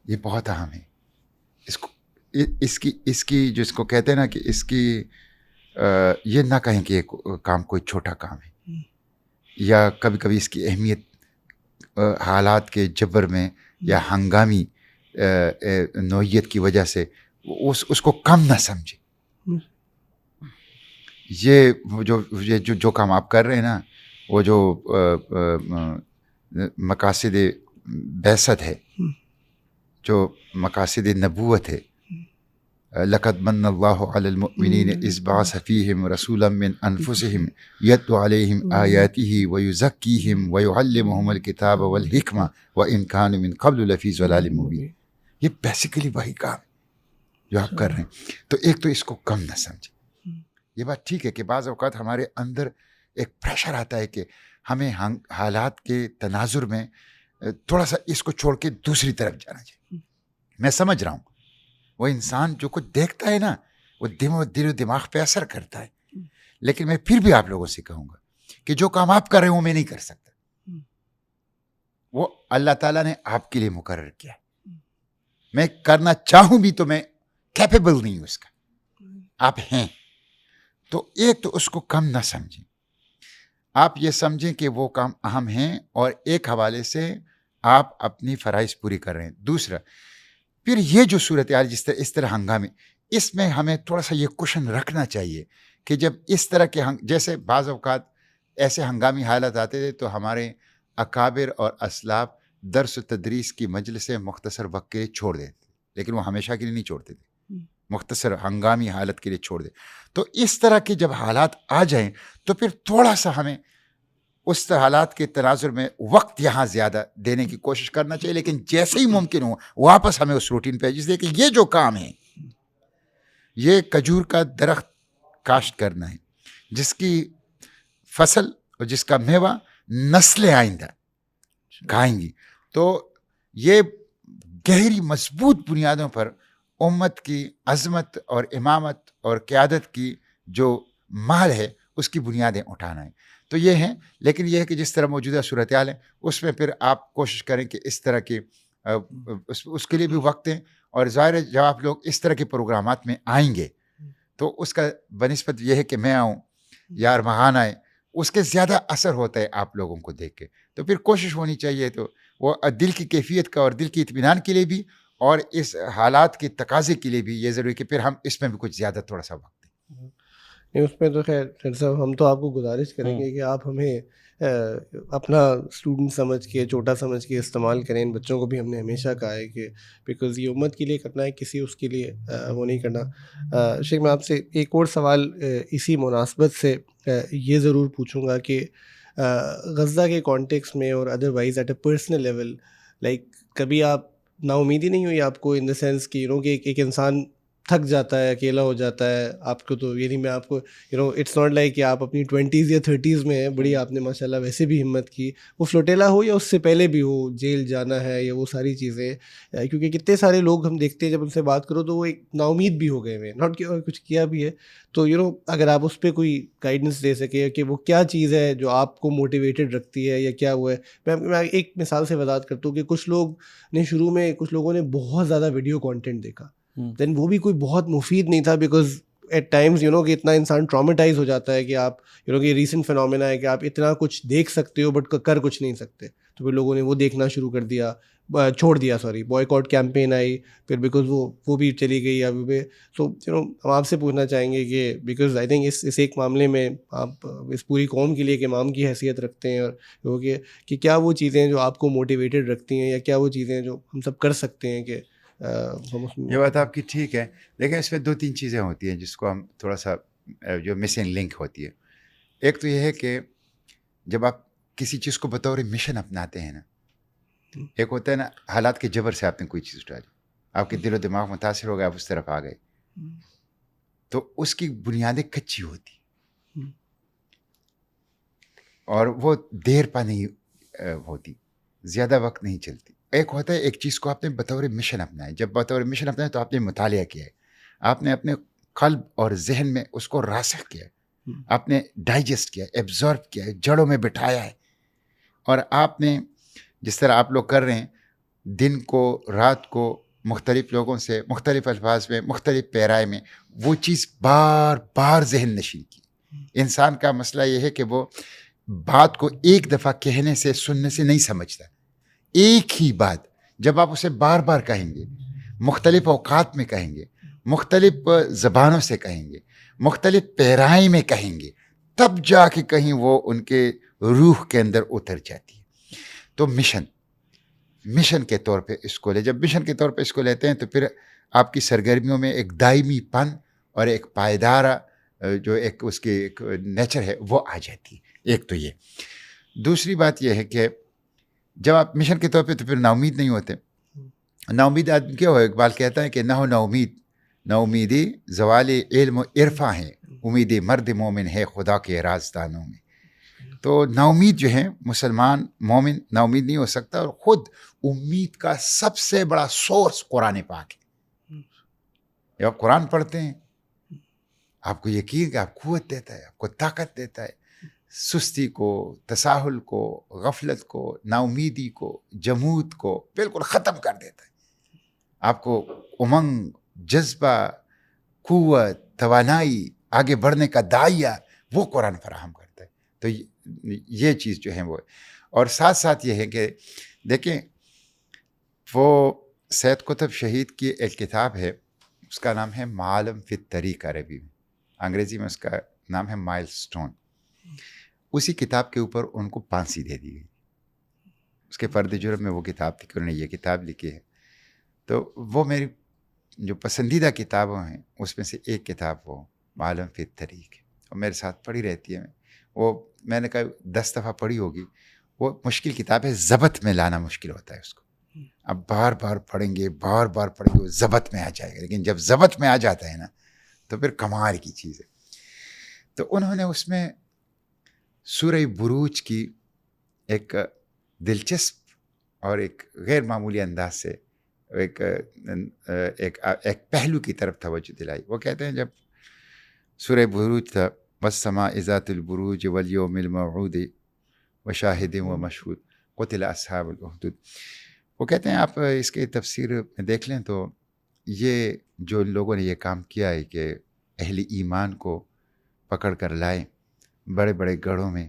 یہ بہت اہم ہے. اس کی جو اس کو کہتے ہیں نا کہ اس کی یہ نہ کہیں کہ یہ کام کوئی چھوٹا کام ہے, یا کبھی کبھی اس کی اہمیت حالات کے جبر میں یا ہنگامی نوعیت کی وجہ سے اس کو کم نہ سمجھے. یہ جو کام آپ کر رہے ہیں نا, وہ جو مقاصد بعثت ہے, جو مقاصد نبوت ہے, لقد من اللہ علی المؤمنین اذ بعث فیہم رسولا من انفسہم یتلو علیہم آیاتہ ویزکیہم ویعلمہم الکتاب والحکمہ وان کانوا من قبل لفی ضلال مبین. یہ بیسیکلی وہی کام جو آپ کر رہے ہیں. تو ایک تو اس کو کم نہ سمجھیں. یہ بات ٹھیک ہے کہ بعض اوقات ہمارے اندر ایک پریشر آتا ہے کہ ہمیں حالات کے تناظر میں تھوڑا سا اس کو چھوڑ کے دوسری طرف جانا چاہیے. میں سمجھ رہا ہوں وہ انسان جو کچھ دیکھتا ہے نا وہ دل و دماغ پہ اثر کرتا ہے, لیکن میں پھر بھی آپ لوگوں سے کہوں گا کہ جو کام آپ کر رہے ہیں وہ میں نہیں کر سکتا, وہ اللہ تعالیٰ نے آپ کے لیے مقرر کیا. میں کرنا چاہوں بھی تو میں کیپیبل نہیں ہوں اس کا, آپ ہیں. تو ایک تو اس کو کم نہ سمجھیں, آپ یہ سمجھیں کہ وہ کام اہم ہیں اور ایک حوالے سے آپ اپنی فرائض پوری کر رہے ہیں. دوسرا پھر یہ جو صورتحال اس طرح ہنگامی, اس میں ہمیں تھوڑا سا یہ کوشن رکھنا چاہیے کہ جب اس طرح کے جیسے بعض اوقات ایسے ہنگامی حالات آتے تھے تو ہمارے اکابر اور اسلاف درس و تدریس کی مجلسیں مختصر وقت کے لیے چھوڑ دیتے, لیکن وہ ہمیشہ کے لیے نہیں چھوڑتے تھے, مختصر ہنگامی حالت کے لیے چھوڑ دے. تو اس طرح کے جب حالات آ جائیں تو پھر تھوڑا سا ہمیں اس حالات کے تناظر میں وقت یہاں زیادہ دینے کی کوشش کرنا چاہیے, لیکن جیسے ہی ممکن ہو واپس ہمیں اس روٹین پہ, جس لیے کہ یہ جو کام ہے یہ کھجور کا درخت کاشت کرنا ہے جس کی فصل اور جس کا میوہ نسلیں آئندہ کھائیں گی. تو یہ گہری مضبوط بنیادوں پر امت کی عظمت اور امامت اور قیادت کی جو مال ہے اس کی بنیادیں اٹھانا ہے. تو یہ ہیں, لیکن یہ ہے کہ جس طرح موجودہ صورتحال ہے اس میں پھر آپ کوشش کریں کہ اس طرح کے اس کے لیے بھی وقت دیں. اور ظاہر ہے جب آپ لوگ اس طرح کے پروگرامات میں آئیں گے تو اس کا بنسبت یہ ہے کہ میں آؤں یا ارمغان آئے, اس کے زیادہ اثر ہوتا ہے آپ لوگوں کو دیکھ کے. تو پھر کوشش ہونی چاہیے تو وہ دل کی کیفیت کا اور دل کی اطمینان کے لیے بھی اور اس حالات کے تقاضے کے لیے بھی یہ ضروری کہ پھر ہم اس میں بھی کچھ زیادہ تھوڑا سا وقت دیں. نہیں اس میں تو خیر صاحب ہم تو آپ کو گزارش کریں گے کہ آپ ہمیں اپنا اسٹوڈنٹ سمجھ کے چھوٹا سمجھ کے استعمال کریں. ان بچوں کو بھی ہم نے ہمیشہ کہا ہے کہ بیکاز یہ امت کے لیے کرنا ہے, کسی اس کے لیے وہ نہیں کرنا. شیخ میں آپ سے ایک اور سوال اسی مناسبت سے یہ ضرور پوچھوں گا کہ غزہ کے کانٹیکس میں اور otherwise at a personal level like کبھی آپ نا امیدی نہیں ہوئی آپ کو ان دا سینس کہ کہ ایک انسان تھک جاتا ہے, اکیلا ہو جاتا ہے آپ کو. تو یعنی میں آپ کو اٹس ناٹ لائک کہ آپ اپنی 20s یا 30s میں ہیں, بڑی آپ نے ماشاء اللہ ویسے بھی ہمت کی, وہ فلوٹیلا ہو یا اس سے پہلے بھی ہو, جیل جانا ہے یا وہ ساری چیزیں, کیونکہ کتنے سارے لوگ ہم دیکھتے ہیں جب ان سے بات کرو تو وہ ایک نا امید بھی ہو گئے ہوئے, ناٹ کہ کچھ کیا بھی ہے. تو اگر آپ اس پہ کوئی گائیڈنس دے سکے کہ وہ کیا چیز ہے جو آپ کو موٹیویٹڈ رکھتی ہے یا کیا وہ ہے. میں ایک مثال سے وضاحت کرتا ہوں کہ کچھ لوگ نے شروع میں کچھ لوگوں نے بہت زیادہ ویڈیو کانٹینٹ دیکھا, دین وہ بھی کوئی بہت مفید نہیں تھا کہ ایٹ ٹائمز کہ اتنا انسان ٹراماٹائز ہو جاتا ہے کہ آپ کہ ریسنٹ فینومینا ہے کہ آپ اتنا کچھ دیکھ سکتے ہو بٹ کر کچھ نہیں سکتے. تو پھر لوگوں نے وہ دیکھنا شروع کر دیا, چھوڑ دیا, بوائے کاٹ کیمپین آئی پھر بیکاز وہ بھی چلی گئی ابھی پہ. تو ہم آپ سے پوچھنا چاہیں گے کہ بیکاز آئی تھنک اس ایک معاملے میں آپ اس پوری قوم کے لیے ایک امام کی حیثیت رکھتے ہیں, اور کہ کیا وہ چیزیں جو آپ کو موٹیویٹڈ رکھتی ہیں یا کیا وہ چیزیں جو ہم سب کر سکتے ہیں کہ یہ بات آپ کی ٹھیک ہے, لیکن اس میں 2-3 چیزیں ہوتی ہیں جس کو ہم تھوڑا سا جو مسنگ لنک ہوتی ہے. ایک تو یہ ہے کہ جب آپ کسی چیز کو بطور مشن اپناتے ہیں نا, ایک ہوتا ہے نا حالات کے جبر سے آپ نے کوئی چیز اٹھا لی, آپ کے دل و دماغ متاثر ہو گئے, آپ اس طرف آ گئے, تو اس کی بنیادیں کچی ہوتی اور وہ دیر پا نہیں ہوتی, زیادہ وقت نہیں چلتی. ایک ہوتا ہے ایک چیز کو آپ نے بطور مشن اپنایا, جب بطور مشن اپنایا تو آپ نے مطالعہ کیا ہے, آپ نے اپنے قلب اور ذہن میں اس کو راسخ کیا ہے, آپ نے ڈائجسٹ کیا ہے, ایبزارب کیا ہے, جڑوں میں بٹھایا ہے, اور آپ نے جس طرح آپ لوگ کر رہے ہیں دن کو رات کو مختلف لوگوں سے مختلف الفاظ میں مختلف پیرائے میں وہ چیز بار بار ذہن نشین کی. انسان کا مسئلہ یہ ہے کہ وہ بات کو ایک دفعہ کہنے سے سننے سے نہیں سمجھتا. ایک ہی بات جب آپ اسے بار بار کہیں گے, مختلف اوقات میں کہیں گے, مختلف زبانوں سے کہیں گے, مختلف پیرائیں میں کہیں گے, تب جا کے کہیں وہ ان کے روح کے اندر اتر جاتی ہے. تو مشن کے طور پہ اس کو جب مشن کے طور پہ اس کو لیتے ہیں تو پھر آپ کی سرگرمیوں میں ایک دائمی پن اور ایک پائیدارہ جو ایک اس کی ایک نیچر ہے وہ آ جاتی ہے. ایک تو یہ. دوسری بات یہ ہے کہ جب آپ مشن کے طور پہ تو پھر نا امید نہیں ہوتے. نا امید آدمی کیا ہو, اقبال کہتا ہے کہ نہ ہو نا امید, نا امیدی زوال علم و عرفاں ہے, امید مرد مومن ہے خدا کے رازدانوں میں. تو ناؤمید جو ہے مسلمان مومن ناؤمید نہیں ہو سکتا, اور خود امید کا سب سے بڑا سورس قرآن پاک ہے. جب آپ قرآن پڑھتے ہیں آپ کو یقین کہ آپ قوت دیتا ہے, آپ کو طاقت دیتا ہے, سستی کو, تساہل کو, غفلت کو, ناامیدی کو, جمود کو بالکل ختم کر دیتا ہے. آپ کو امنگ, جذبہ, قوت, توانائی, آگے بڑھنے کا داعیہ وہ قرآن فراہم کرتا ہے. تو یہ چیز جو ہے وہ, اور ساتھ ساتھ یہ ہے کہ دیکھیں وہ سید قطب شہید کی ایک کتاب ہے, اس کا نام ہے معالم فی الطریق, عربی میں, انگریزی میں اس کا نام ہے مائل سٹون. اسی کتاب کے اوپر ان کو پھانسی دے دی گئی. اس کے فرد جرم میں وہ کتاب تھی کہ انہوں نے یہ کتاب لکھی ہے. تو وہ میری جو پسندیدہ کتابوں ہیں اس میں سے ایک کتاب وہ معالم فی الطریق ہے, اور میرے ساتھ پڑھی رہتی ہے. وہ میں نے کہا 10 دفعہ پڑھی ہوگی. وہ مشکل کتاب ہے, ضبط میں لانا مشکل ہوتا ہے اس کو. اب بار بار پڑھیں گے وہ ضبط میں آ جائے گا, لیکن جب ضبط میں آ جاتا ہے نا تو پھر کمال کی چیز ہے. تو انہوں نے اس میں سورہ بروج کی ایک دلچسپ اور ایک غیر معمولی انداز سے ایک پہلو کی طرف توجہ دلائی. وہ کہتے ہیں جب سورہ بروج تھا, والسماء ذات البروج والیوم الموعود وشاہد ومشہود قتل اصحاب الاخدود. وہ کہتے ہیں آپ اس کی تفسیر میں دیکھ لیں تو یہ جو لوگوں نے یہ کام کیا ہے کہ اہل ایمان کو پکڑ کر لائے, بڑے بڑے گڑھوں میں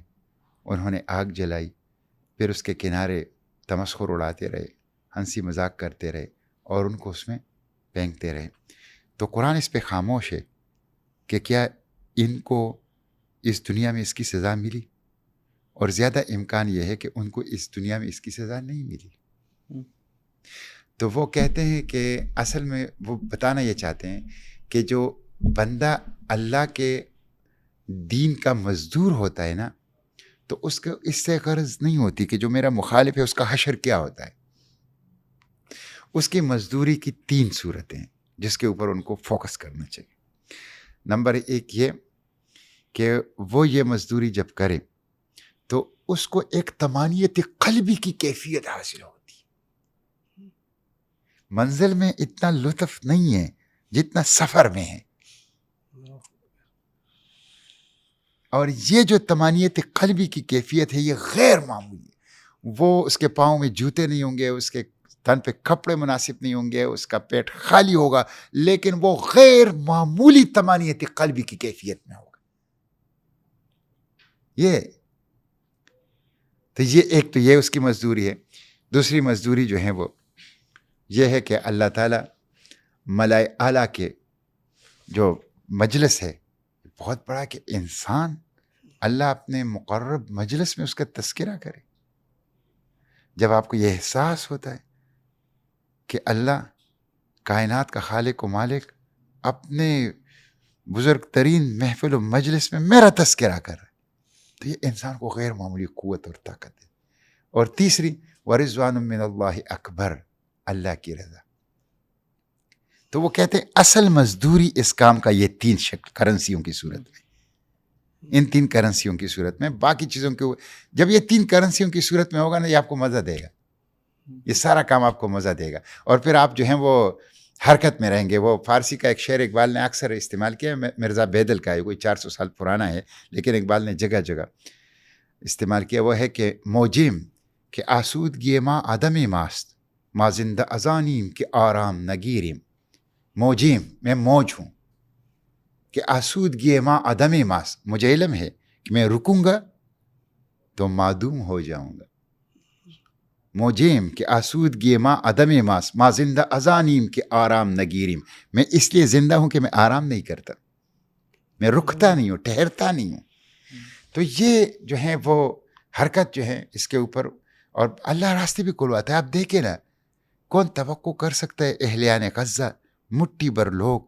انہوں نے آگ جلائی, پھر اس کے کنارے تمسخر اڑاتے رہے, ہنسی مذاق کرتے رہے, اور ان کو اس میں پھینکتے رہے. تو قرآن اس پہ خاموش ہے کہ کیا ان کو اس دنیا میں اس کی سزا ملی, اور زیادہ امکان یہ ہے کہ ان کو اس دنیا میں اس کی سزا نہیں ملی. تو وہ کہتے ہیں کہ اصل میں وہ بتانا یہ چاہتے ہیں کہ جو بندہ اللہ کے دین کا مزدور ہوتا ہے نا, تو اس کو اس سے غرض نہیں ہوتی کہ جو میرا مخالف ہے اس کا حشر کیا ہوتا ہے. اس کی مزدوری کی 3 صورتیں ہیں جس کے اوپر ان کو فوکس کرنا چاہیے. نمبر 1 یہ کہ وہ یہ مزدوری جب کرے تو اس کو ایک طمانینت قلبی کی کیفیت حاصل ہوتی. منزل میں اتنا لطف نہیں ہے جتنا سفر میں ہے, اور یہ جو طمانینت قلبی کی کیفیت ہے یہ غیر معمولی ہے. وہ اس کے پاؤں میں جوتے نہیں ہوں گے, اس کے تن پہ کپڑے مناسب نہیں ہوں گے, اس کا پیٹ خالی ہوگا, لیکن وہ غیر معمولی طمانینت قلبی کی کیفیت میں ہوگا. یہ تو ایک تو یہ اس کی مزدوری ہے. دوسری مزدوری جو ہے وہ یہ ہے کہ اللہ تعالیٰ ملائے اعلیٰ کے جو مجلس ہے بہت بڑا, کہ انسان اللہ اپنے مقرب مجلس میں اس کا تذکرہ کرے. جب آپ کو یہ احساس ہوتا ہے کہ اللہ کائنات کا خالق و مالک اپنے بزرگ ترین محفل و مجلس میں میرا تذکرہ کر رہا ہے, تو یہ انسان کو غیر معمولی قوت اور طاقت ہے. اور تیسری ورضوان من اللہ اکبر, اللہ کی رضا. تو وہ کہتے ہیں اصل مزدوری اس کام کا یہ 3 شکل کرنسیوں کی صورت میں, ان 3 کرنسیوں کی صورت میں. باقی چیزوں کے جب یہ 3 کرنسیوں کی صورت میں ہوگا نا, یہ آپ کو مزہ دے گا, یہ سارا کام آپ کو مزہ دے گا, اور پھر آپ جو ہیں وہ حرکت میں رہیں گے. وہ فارسی کا ایک شعر اقبال نے اکثر استعمال کیا, مرزا بیدل کا ہے, کوئی 400 سال پرانا ہے, لیکن اقبال نے جگہ جگہ استعمال کیا. وہ ہے کہ موجیم کہ آسودگی ما عدم ماست, ما زندہ ازانیم کہ آرام نگیریم. موجیم میں موج ہوں, کہ آسودگی ما عدم ماست, مجھے علم ہے کہ میں رکوں گا تو معدوم ہو جاؤں گا. موجیم کہ آسودگی ما عدم ماست, ما زندہ ازانیم کہ آرام نگیریم. میں اس لیے زندہ ہوں کہ میں آرام نہیں کرتا, میں رکتا نہیں ہوں, ٹھہرتا نہیں ہوں. تو یہ جو ہے وہ حرکت جو ہے اس کے اوپر, اور اللہ راستے بھی کھلواتا ہے. آپ دیکھیں نا, کون توقع کر سکتا ہے اہلیان غزہ, مٹھی بھر لوگ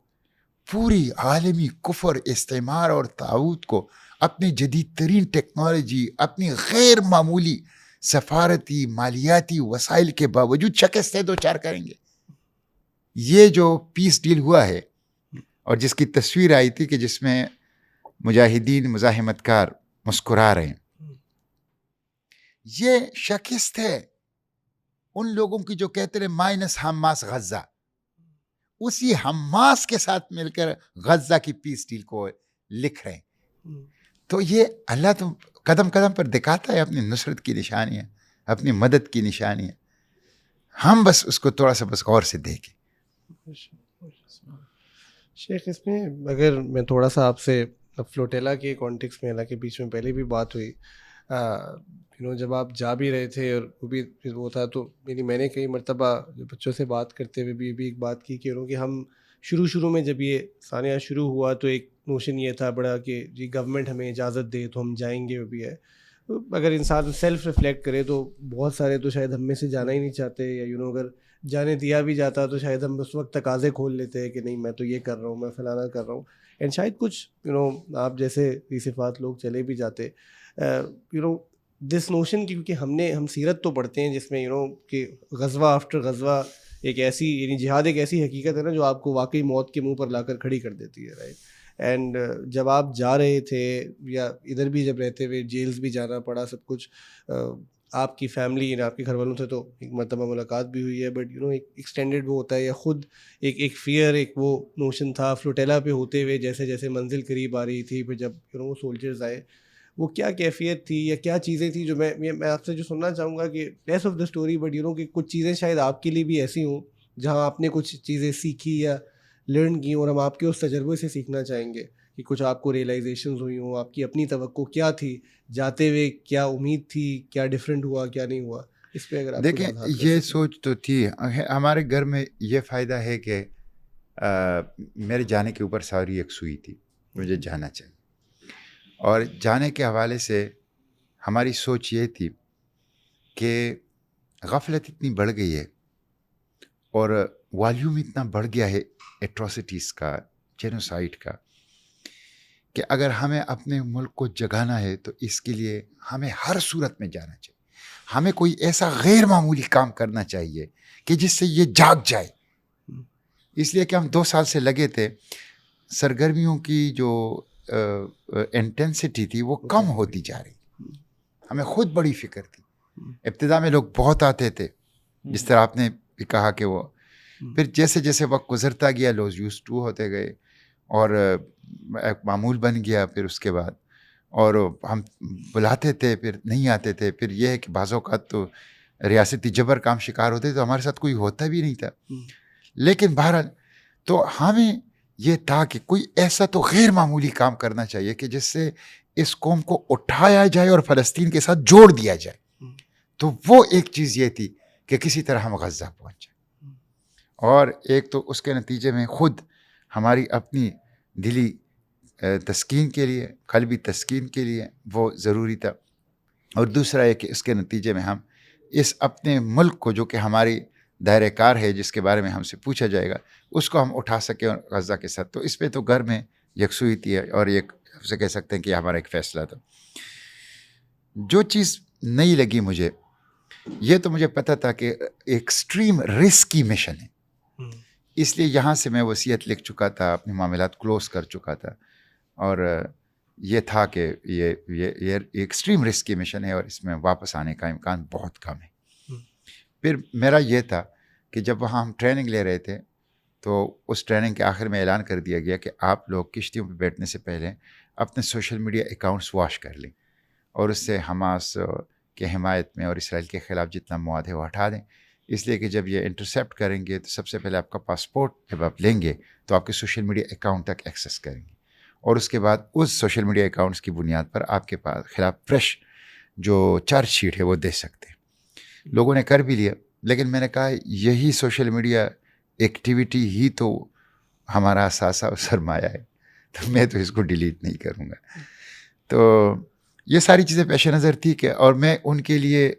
پوری عالمی کفر, استعمار اور طاغوت کو اپنی جدید ترین ٹیکنالوجی, اپنی غیر معمولی سفارتی مالیاتی وسائل کے باوجود شکستیں 2-4 کریں گے. یہ جو پیس ڈیل ہوا ہے, اور جس کی تصویر آئی تھی کہ جس میں مجاہدین مزاحمت کار مسکرا رہے ہیں, یہ شکست ہے ان لوگوں کی جو کہتے ہیں مائنس حماس غزہ، اسی حماس کے ساتھ مل کر غزہ کی پیس ڈیل کو لکھ رہے ہیں. تو یہ اللہ تو قدم قدم پر دکھاتا ہے اپنی نصرت کی نشانیاں، اپنی مدد کی نشانیاں. ہم بس اس کو تھوڑا سا بس غور سے دیکھیں. شیخ اس میں اگر میں تھوڑا سا آپ سے فلوٹیلا کے کانٹیکس میں، حالانکہ بیچ میں پہلے بھی بات ہوئی، جب آپ جا بھی رہے تھے اور وہ بھی وہ تھا، تو میں نے کئی مرتبہ بچوں سے بات کرتے ہوئے بھی ایک بات کی کہ ہم شروع میں جب یہ ثانیہ شروع ہوا تو ایک نوشن یہ تھا بڑا کہ جی گورنمنٹ ہمیں اجازت دے تو ہم جائیں گے. وہ بھی ہے، اگر انسان سیلف ریفلیکٹ کرے تو بہت سارے تو شاید ہم میں سے جانا ہی نہیں چاہتے، یا اگر جانے دیا بھی جاتا تو شاید ہم اس وقت تقاضے کھول لیتے ہیں کہ نہیں میں تو یہ کر رہا ہوں، میں فلانا کر رہا ہوں. اینڈ شاید کچھ آپ جیسے صفات لوگ چلے بھی جاتے دس نوشن کی، کیونکہ ہم سیرت تو پڑھتے ہیں جس میں کہ غزوہ آفٹر غزوہ ایک ایسی، یعنی جہاد ایک ایسی حقیقت ہے نا جو آپ کو واقعی موت کے منہ پر لا کر کھڑی کر دیتی ہے، رائٹ. اینڈ جب آپ جا رہے تھے یا ادھر بھی جب رہتے ہوئے جیلز بھی جانا پڑا، سب کچھ، آپ کی فیملی یعنی آپ کے گھر والوں سے تو ایک مرتبہ ملاقات بھی ہوئی ہے، بٹ ایک ایکسٹینڈیڈ وہ ہوتا ہے، یا خود ایک فیئر، ایک وہ نوشن تھا فلوٹیلا پہ ہوتے ہوئے جیسے جیسے منزل قریب آ رہی تھی، پھر جب وہ سولجرز آئے، وہ کیا کیفیت تھی یا کیا چیزیں تھیں جو میں آپ سے جو سننا چاہوں گا کہ less of the story, but کہ کچھ چیزیں شاید آپ کے لیے بھی ایسی ہوں جہاں آپ نے کچھ چیزیں سیکھی یا لرن کی، اور ہم آپ کے اس تجربے سے سیکھنا چاہیں گے کہ کچھ آپ کو ریئلائزیشنز ہوئی ہوں، آپ کی اپنی توقع کیا تھی جاتے ہوئے، کیا امید تھی، کیا ڈفرینٹ ہوا، کیا نہیں ہوا. اس پہ اگر آپ دیکھیں یہ سوچ تو تھی ہمارے گھر میں. یہ فائدہ ہے کہ میرے جانے کے اوپر ساری ایک سوئی تھی، مجھے جانا چاہیے، اور جانے کے حوالے سے ہماری سوچ یہ تھی کہ غفلت اتنی بڑھ گئی ہے اور والیوم اتنا بڑھ گیا ہے ایٹراسٹیز کا، جینوسائڈ کا، کہ اگر ہمیں اپنے ملک کو جگانا ہے تو اس کے لیے ہمیں ہر صورت میں جانا چاہیے. ہمیں کوئی ایسا غیر معمولی کام کرنا چاہیے کہ جس سے یہ جاگ جائے. اس لیے کہ ہم 2 سال سے لگے تھے، سرگرمیوں کی جو انٹینسٹی تھی وہ کم ہوتی جا رہی. ہمیں خود بڑی فکر تھی. ابتدا میں لوگ بہت آتے تھے، جس طرح آپ نے بھی کہا کہ وہ، پھر جیسے جیسے وقت گزرتا گیا لوگ یوز ٹو ہوتے گئے اور ایک معمول بن گیا. پھر اس کے بعد اور ہم بلاتے تھے، پھر نہیں آتے تھے. پھر یہ ہے کہ بعض اوقات تو ریاستی جبر کام شکار ہوتے تو ہمارے ساتھ کوئی ہوتا بھی نہیں تھا. لیکن بہرحال تو ہمیں یہ تھا کہ کوئی ایسا تو غیر معمولی کام کرنا چاہیے کہ جس سے اس قوم کو اٹھایا جائے اور فلسطین کے ساتھ جوڑ دیا جائے. تو وہ ایک چیز یہ تھی کہ کسی طرح ہم غزہ پہنچ جائیں. اور ایک تو اس کے نتیجے میں خود ہماری اپنی دلی تسکین کے لیے، قلبی تسکین کے لیے وہ ضروری تھا، اور دوسرا ہے کہ اس کے نتیجے میں ہم اس اپنے ملک کو جو کہ ہماری دائرہ کار ہے، جس کے بارے میں ہم سے پوچھا جائے گا، اس کو ہم اٹھا سکیں اور غزہ کے ساتھ. تو اس پہ تو گھر میں یکسوئی تھی، اور ایک سے کہہ سکتے ہیں کہ ہمارا ایک فیصلہ تھا. جو چیز نہیں لگی مجھے، یہ تو مجھے پتہ تھا کہ ایکسٹریم رسکی مشن ہے، اس لیے یہاں سے میں وصیت لکھ چکا تھا، اپنے معاملات کلوز کر چکا تھا، اور یہ تھا کہ یہ ایکسٹریم رسکی مشن ہے اور اس میں واپس آنے کا امکان بہت کم ہے. پھر میرا یہ تھا کہ جب وہاں ہم ٹریننگ لے رہے تھے تو اس ٹریننگ کے آخر میں اعلان کر دیا گیا کہ آپ لوگ کشتیوں پہ بیٹھنے سے پہلے اپنے سوشل میڈیا اکاؤنٹس واش کر لیں، اور اس سے حماس کے حمایت میں اور اسرائیل کے خلاف جتنا مواد ہے وہ ہٹا دیں. اس لیے کہ جب یہ انٹرسیپٹ کریں گے تو سب سے پہلے آپ کا پاسپورٹ جب آپ لیں گے تو آپ کے سوشل میڈیا اکاؤنٹ تک ایکسیس کریں گے، اور اس کے بعد اس سوشل میڈیا اکاؤنٹس کی بنیاد پر آپ کے پاس خلاف فریش جو چارج شیٹ ہے وہ دے سکتے ہیں. لوگوں نے کر بھی لیا، لیکن میں نے کہا یہی سوشل میڈیا ایکٹیویٹی ہی تو ہمارا اثاثہ اور سرمایہ ہے، تو میں تو اس کو ڈیلیٹ نہیں کروں گا. تو یہ ساری چیزیں پیش نظر تھی کہ، اور میں ان کے لیے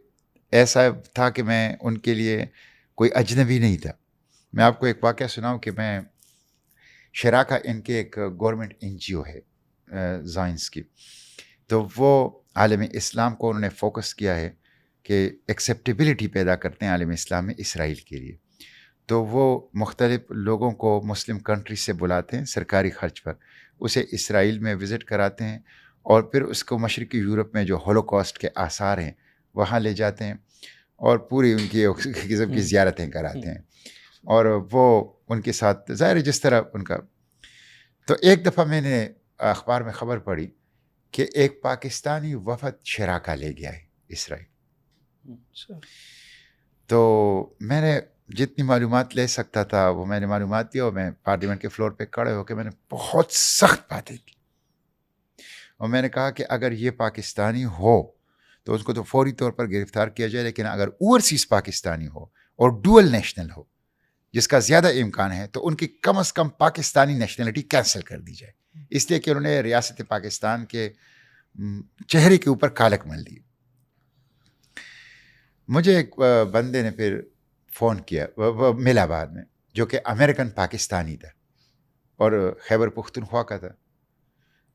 ایسا تھا کہ میں ان کے لیے کوئی اجنبی نہیں تھا. میں آپ کو ایک واقعہ سناؤں کہ میں شراکہ ان کے ایک گورنمنٹ NGO ہے زائنس کی، تو وہ عالم اسلام کو انہوں نے فوکس کیا ہے کہ ایکسیپٹیبلٹی پیدا کرتے ہیں عالم اسلام میں اسرائیل کے لیے. تو وہ مختلف لوگوں کو مسلم کنٹری سے بلاتے ہیں سرکاری خرچ پر، اسے اسرائیل میں وزٹ کراتے ہیں، اور پھر اس کو مشرقی یورپ میں جو ہولوکاسٹ کے آثار ہیں وہاں لے جاتے ہیں اور پوری ان کی قسم کی زیارتیں کراتے ہیں، اور وہ ان کے ساتھ ظاہر ہے جس طرح ان کا. تو ایک دفعہ میں نے اخبار میں خبر پڑھی کہ ایک پاکستانی وفد شراکہ لے گیا ہے اسرائیل. تو میں نے جتنی معلومات لے سکتا تھا وہ میں نے معلومات دی، اور میں پارلیمنٹ کے فلور پہ کھڑے ہو کے میں نے بہت سخت باتیں کی، اور میں نے کہا کہ اگر یہ پاکستانی ہو تو اس کو تو فوری طور پر گرفتار کیا جائے، لیکن اگر اوورسیز پاکستانی ہو اور ڈوئل نیشنل ہو جس کا زیادہ امکان ہے تو ان کی کم از کم پاکستانی نیشنلٹی کینسل کر دی جائے، اس لیے کہ انہوں نے ریاست پاکستان کے چہرے کے اوپر کالک مل دی. مجھے ایک بندے نے پھر فون کیا، وہ ملا بعد میں، جو کہ امریکن پاکستانی تھا اور خیبر پختونخوا کا تھا.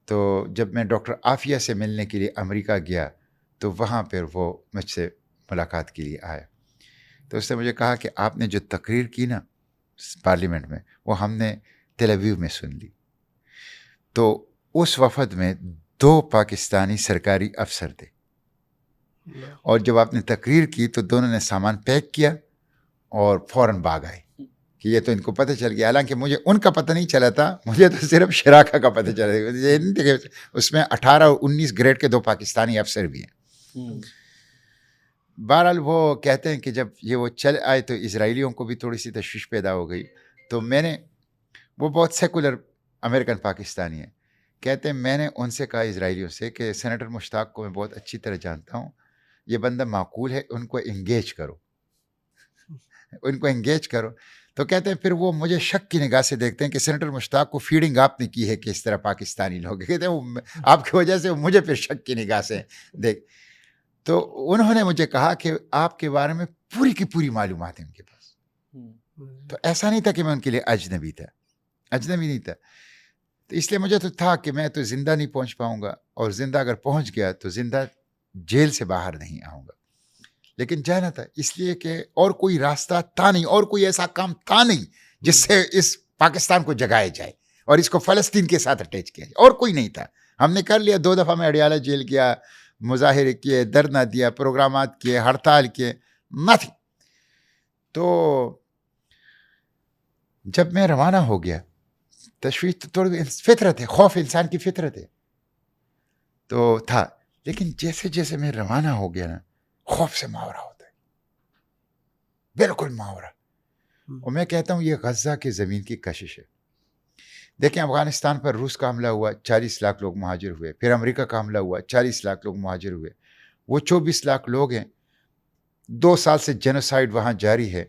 تو جب میں ڈاکٹر عافیہ سے ملنے کے لیے امریکہ گیا تو وہاں پھر وہ مجھ سے ملاقات کے لیے آیا. تو اس نے مجھے کہا کہ آپ نے جو تقریر کی نا پارلیمنٹ میں وہ ہم نے تل اویو میں سن لی. تو اس وفد میں 2 پاکستانی سرکاری افسر تھے، اور جب آپ نے تقریر کی تو دونوں نے سامان پیک کیا اور فوراً بھاگ آئے کہ یہ تو ان کو پتہ چل گیا. حالانکہ مجھے ان کا پتہ نہیں چلا تھا، مجھے تو صرف شراکہ کا پتہ چلا. اس میں 18 اور 19 گریڈ کے 2 پاکستانی افسر بھی ہیں. بہرحال وہ کہتے ہیں کہ جب یہ وہ چل آئے تو اسرائیلیوں کو بھی تھوڑی سی تشویش پیدا ہو گئی. تو میں نے، وہ بہت سیکولر امریکن پاکستانی ہیں، کہتے ہیں میں نے ان سے کہا اسرائیلیوں سے کہ سینیٹر مشتاق کو میں بہت اچھی طرح جانتا ہوں، یہ بندہ معقول ہے، ان کو انگیج کرو، ان کو انگیج کرو. تو کہتے ہیں پھر وہ مجھے شک کی نگاہ سے دیکھتے ہیں کہ سینیٹر مشتاق کو فیڈنگ آپ نے کی ہے کہ اس طرح پاکستانی لوگ، کہتے ہیں آپ کی وجہ سے مجھے پھر شک کی نگاہ سے دیکھ. تو انہوں نے مجھے کہا کہ آپ کے بارے میں پوری کی پوری معلومات ہیں ان کے پاس. تو ایسا نہیں تھا کہ میں ان کے لیے اجنبی نہیں تھا. تو اس لیے مجھے تو تھا کہ میں تو زندہ نہیں پہنچ پاؤں گا، اور زندہ اگر پہنچ گیا تو زندہ جیل سے باہر نہیں آؤں گا. لیکن جانا تھا اس لیے کہ اور کوئی راستہ تھا نہیں، اور کوئی ایسا کام تھا نہیں جس سے اس پاکستان کو جگایا جائے اور اس کو فلسطین کے ساتھ اٹیچ کیا جائے. اور کوئی نہیں تھا. ہم نے کر لیا. 2 دفعہ میں اڈیالہ جیل گیا، مظاہرے کیے، دھرنا دیا، پروگرامات کیے، ہڑتال کیے، نتھنگ. تو جب میں روانہ ہو گیا، تشویش تو تھوڑی فطرت ہے، خوف انسان کی فطرت ہے تو تھا. لیکن جیسے جیسے میں روانہ ہو گیا نا، خوف سے ماورا ہوتا ہے، بالکل ماورا. اور میں کہتا ہوں یہ غزہ کی زمین کی کشش ہے. دیکھیں افغانستان پر روس کا حملہ ہوا، 40 لاکھ لوگ مہاجر ہوئے. پھر امریکہ کا حملہ ہوا، 40 لاکھ لوگ مہاجر ہوئے. وہ 24 لاکھ لوگ ہیں، 2 سال سے جینوسائیڈ وہاں جاری ہے.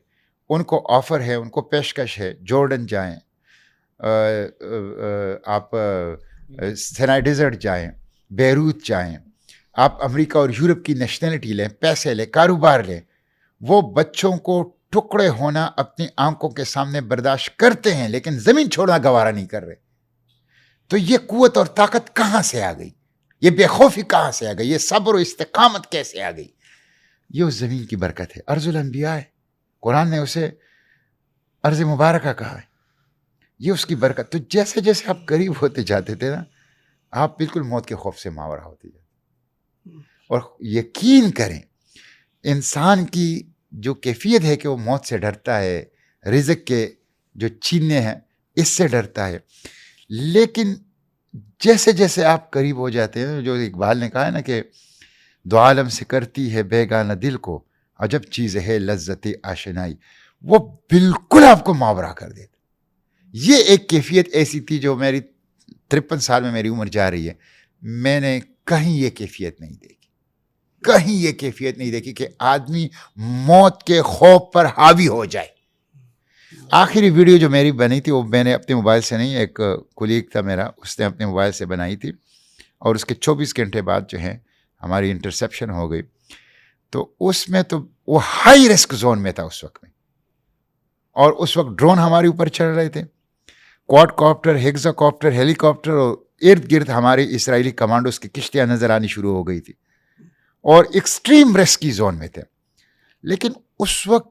ان کو آفر ہے، ان کو پیشکش ہے، جارڈن جائیں، آپ سینائی ڈیزرٹ جائیں، بیروت جائیں، آپ امریکہ اور یورپ کی نیشنلٹی لیں، پیسے لیں، کاروبار لیں. وہ بچوں کو ٹکڑے ہونا اپنی آنکھوں کے سامنے برداشت کرتے ہیں، لیکن زمین چھوڑنا گوارا نہیں کر رہے. تو یہ قوت اور طاقت کہاں سے آ گئی؟ یہ بے خوفی کہاں سے آ گئی؟ یہ صبر و استقامت کیسے آ گئی؟ یہ اس زمین کی برکت ہے. ارض الانبیاء ہے، قرآن نے اسے ارض مبارکہ کہا ہے. یہ اس کی برکت. تو جیسے جیسے آپ قریب ہوتے جاتے تھے نا، آپ بالکل موت کے خوف سے ماورا ہوتے جاتے. اور یقین کریں، انسان کی جو کیفیت ہے کہ وہ موت سے ڈرتا ہے، رزق کے جو چھیننے ہیں اس سے ڈرتا ہے. لیکن جیسے جیسے آپ قریب ہو جاتے ہیں، جو اقبال نے کہا ہے نا کہ دو عالم سے کرتی ہے بیگانہ دل کو، عجب چیز ہے لذت آشنائی، وہ بالکل آپ کو ماورا کر دیتا. یہ ایک کیفیت ایسی تھی جو میری 53 سال میں میری عمر جا رہی ہے، میں نے کہیں یہ کیفیت نہیں دیکھی، کہیں یہ کیفیت نہیں دیکھی کہ آدمی موت کے خوف پر حاوی ہو جائے. آخری ویڈیو جو میری بنی تھی وہ میں نے اپنے موبائل سے نہیں، ایک کولیگ تھا میرا، اس نے اپنے موبائل سے بنائی تھی، اور اس کے 24 گھنٹے بعد جو ہے ہماری انٹرسیپشن ہو گئی. تو اس میں تو وہ ہائی رسک زون میں تھا اس وقت میں، اور اس وقت ڈرون ہمارے اوپر چڑھ رہے تھے، کوڈ کاپٹر، ہیگزا کاپٹر، ہیلی کاپٹر، اور ارد گرد ہمارے اسرائیلی کمانڈوز کی کشتیاں نظر آنی شروع ہو گئی تھی، اور ایکسٹریم ریسکی زون میں تھے. لیکن اس وقت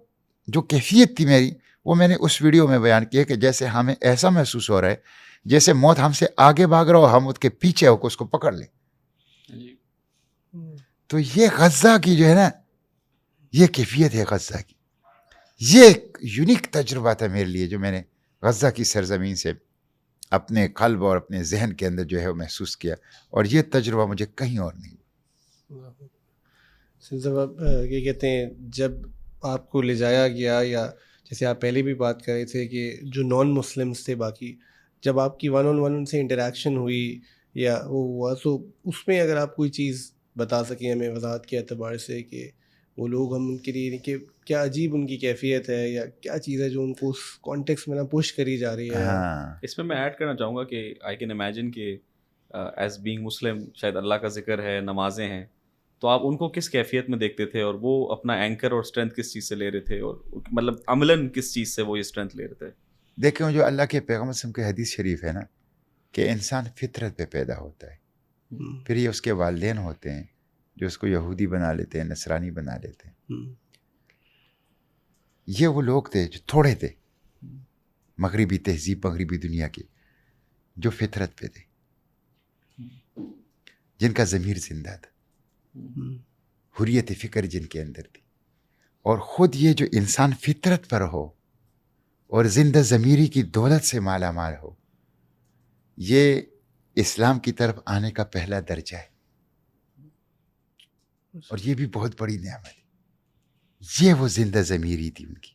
جو کیفیت تھی میری، وہ میں نے اس ویڈیو میں بیان کی ہے کہ جیسے ہمیں ایسا محسوس ہو رہا ہے جیسے موت ہم سے آگے بھاگ رہا ہو، ہم اس کے پیچھے ہو کے اس کو پکڑ لیں. تو یہ غزہ کی جو ہے نا یہ کیفیت ہے غزہ کی. یہ ایک یونیک تجربہ تھا میرے لیے جو میں نے غزہ کی سرزمین سے اپنے قلب اور اپنے ذہن کے اندر جو ہے وہ محسوس کیا, اور یہ تجربہ مجھے کہیں اور نہیں. یہ کہتے ہیں جب آپ کو لے جایا گیا, یا جیسے آپ پہلے بھی بات کر رہے تھے کہ جو نان مسلمس تھے باقی, جب آپ کی ون آن ون ان سے انٹریکشن ہوئی یا وہ ہوا, تو اس میں اگر آپ کوئی چیز بتا سکیں ہمیں وضاحت کے اعتبار سے کہ وہ لوگ ہم ان کے لیے کہ کیا عجیب ان کی کیفیت ہے یا کیا چیز ہے جو ان کو اس کانٹیکس میں نا پش کری جا رہی ہے. اس میں ایڈ کرنا چاہوں گا کہ آئی کین امیجن کہ ایز بینگ مسلم شاید اللہ کا ذکر ہے, نمازیں ہیں, تو آپ ان کو کس کیفیت میں دیکھتے تھے, اور وہ اپنا اینکر اور اسٹرینتھ کس چیز سے لے رہے تھے, اور مطلب عملاً کس چیز سے وہ یہ اسٹرینتھ لے رہے تھے؟ دیکھیں جو اللہ کے پیغمبر صلی اللہ علیہ وسلم کی حدیث شریف ہے نا کہ انسان فطرت پہ پیدا ہوتا ہے, پھر یہ اس کے والدین ہوتے ہیں جو اس کو یہودی بنا لیتے ہیں, نصرانی بنا لیتے ہیں. یہ وہ لوگ تھے جو تھوڑے تھے مغربی تہذیب, مغربی دنیا کے, جو فطرت پہ تھے, جن کا ضمیر زندہ تھا, حریت فکر جن کے اندر تھی. اور خود یہ جو انسان فطرت پر ہو اور زندہ ضمیری کی دولت سے مالا مال ہو, یہ اسلام کی طرف آنے کا پہلا درجہ ہے, اور یہ بھی بہت بڑی نعمت ہے. یہ وہ زندہ ضمیری تھی ان کی,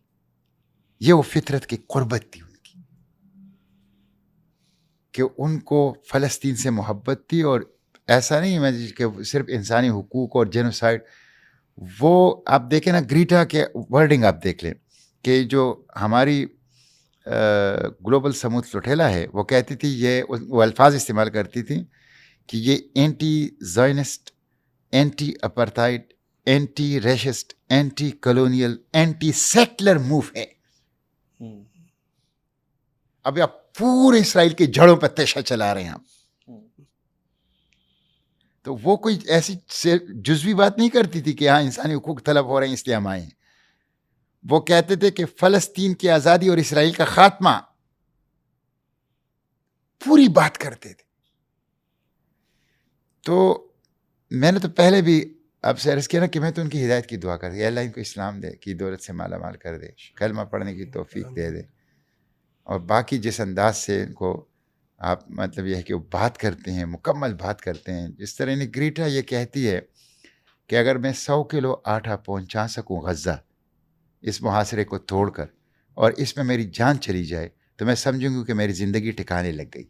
یہ وہ فطرت کی قربت تھی ان کی, کہ ان کو فلسطین سے محبت تھی. اور ایسا نہیں ہے کہ صرف انسانی حقوق اور جینوسائڈ, وہ آپ دیکھیں نا گریٹا کے ورڈنگ آپ دیکھ لیں کہ جو ہماری گلوبل سموتھ لوٹھیلا ہے وہ کہتی تھی, یہ وہ الفاظ استعمال کرتی تھی کہ یہ anti Zionist, anti apartheid, anti racist, anti colonial, anti secular move ہے. اب آپ پورے اسرائیل کی جڑوں پہ تیشہ چلا رہے ہیں آپ. تو وہ کوئی ایسی جزوی بات نہیں کرتی تھی کہ ہاں انسانی حقوق طلب ہو رہے ہیں اس لیے ہم آئے ہیں. وہ کہتے تھے کہ فلسطین کی آزادی اور اسرائیل کا خاتمہ, پوری بات کرتے تھے. تو میں نے تو پہلے بھی آپ سے عرض کیا نا کہ میں تو ان کی ہدایت کی دعا کر دی, اللہ ان کو اسلام دے, کی دولت سے مالا مال کر دے, کلمہ پڑھنے کی توفیق دے دے. اور باقی جس انداز سے ان کو آپ مطلب یہ ہے کہ وہ بات کرتے ہیں, مکمل بات کرتے ہیں, جس طرح انہیں گریٹا یہ کہتی ہے کہ اگر میں 100 کلو آٹا پہنچا سکوں غزہ اس محاصرے کو توڑ کر, اور اس میں میری جان چلی جائے, تو میں سمجھوں گی کہ میری زندگی ٹھکانے لگ گئی.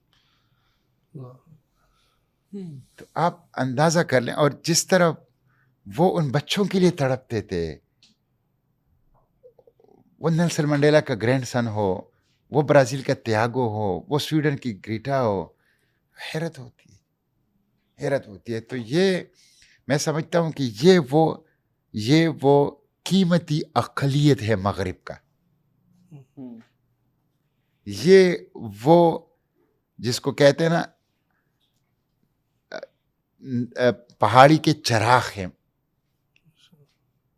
تو آپ اندازہ کر لیں, اور جس طرح وہ ان بچوں کے لیے تڑپتے تھے, وہ نیلسن منڈیلا کا گرینڈ سن ہو, وہ برازیل کا تیاگو ہو, وہ سویڈن کی گریٹا ہو, حیرت ہوتی ہے, حیرت ہوتی ہے. تو یہ میں سمجھتا ہوں کہ یہ وہ قیمتی اقلیت ہے مغرب کا. یہ وہ جس کو کہتے ہیں نا پہاڑی کے چراغ ہیں,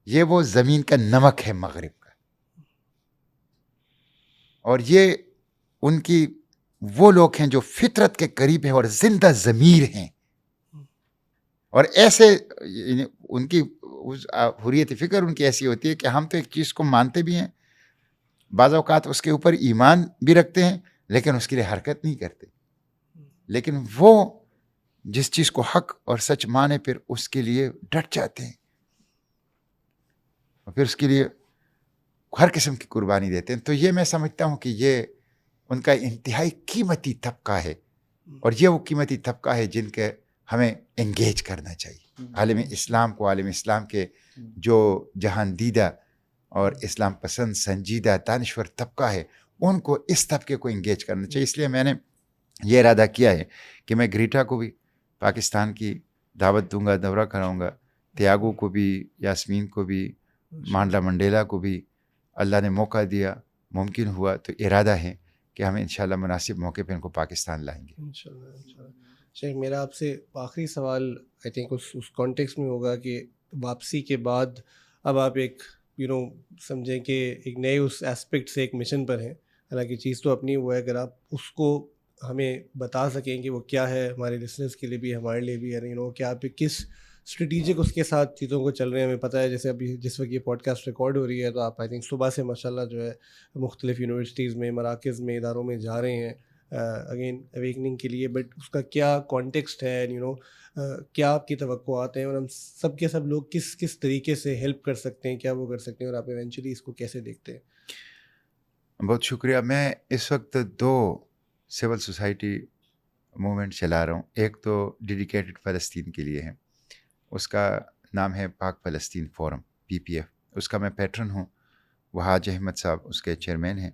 یہ وہ زمین کا نمک ہے مغرب کا. اور یہ ان کی وہ لوگ ہیں جو فطرت کے قریب ہیں اور زندہ ضمیر ہیں. اور ایسے ان کی حریت فکر ان کی ایسی ہوتی ہے کہ ہم تو ایک چیز کو مانتے بھی ہیں, بعض اوقات اس کے اوپر ایمان بھی رکھتے ہیں, لیکن اس کے لیے حرکت نہیں کرتے. لیکن وہ جس چیز کو حق اور سچ مانے پھر اس کے لیے ڈٹ جاتے ہیں, اور پھر اس کے لیے ہر قسم کی قربانی دیتے ہیں. تو یہ میں سمجھتا ہوں کہ یہ ان کا انتہائی قیمتی طبقہ ہے, اور یہ وہ قیمتی طبقہ ہے جن کے ہمیں انگیج کرنا چاہیے. عالم اسلام کو, عالم اسلام کے جو جہان دیدہ اور اسلام پسند سنجیدہ دانشور طبقہ ہے, ان کو اس طبقے کو انگیج کرنا چاہیے. اس لیے میں نے یہ ارادہ کیا ہے کہ میں گریٹا کو بھی پاکستان کی دعوت دوں گا, دورہ کراؤں گا, تیاگو کو بھی, یاسمین کو بھی, مانڈلا منڈیلا کو بھی. اللہ نے موقع دیا, ممکن ہوا, تو ارادہ ہے کہ ہم انشاءاللہ مناسب موقع پہ ان کو پاکستان لائیں گے. انشاءاللہ. شیخ میرا آپ سے آخری سوال آئی تھنک اس کانٹیکس میں ہوگا کہ واپسی کے بعد اب آپ ایک سمجھیں کہ ایک نئے اس ایسپیکٹ سے ایک مشن پر ہیں. حالانکہ چیز تو اپنی ہوا ہے, اگر آپ اس کو ہمیں بتا سکیں کہ وہ کیا ہے, ہمارے لسنرس کے لیے بھی, ہمارے لیے بھی, کہ آپ کس اسٹریٹجک اس کے ساتھ چیزوں کو چل رہے ہیں. ہمیں پتہ ہے جیسے ابھی جس وقت یہ پوڈ کاسٹ ریکارڈ ہو رہی ہے تو آپ آئی تھنک صبح سے ماشاء اللہ جو ہے مختلف یونیورسٹیز میں, مراکز میں, اداروں میں جا رہے ہیں اگین اویکننگ کے لیے. بٹ اس کا کیا کانٹیکسٹ ہے, کیا آپ کی توقعات ہیں, اور ہم سب کے سب لوگ کس طریقے سے ہیلپ کر سکتے ہیں, کیا وہ کر سکتے ہیں, اور آپ ایونچولی اس کو کیسے دیکھتے ہیں؟ بہت شکریہ. میں اس وقت 2 سول سوسائٹی موومنٹ چلا رہا ہوں. ایک تو ڈیڈیکیٹڈ فلسطین کے لیے ہے, اس کا نام ہے پاک فلسطین فورم PPF. اس کا میں پیٹرن ہوں. وحاج احمد صاحب اس کے چیئرمین ہیں,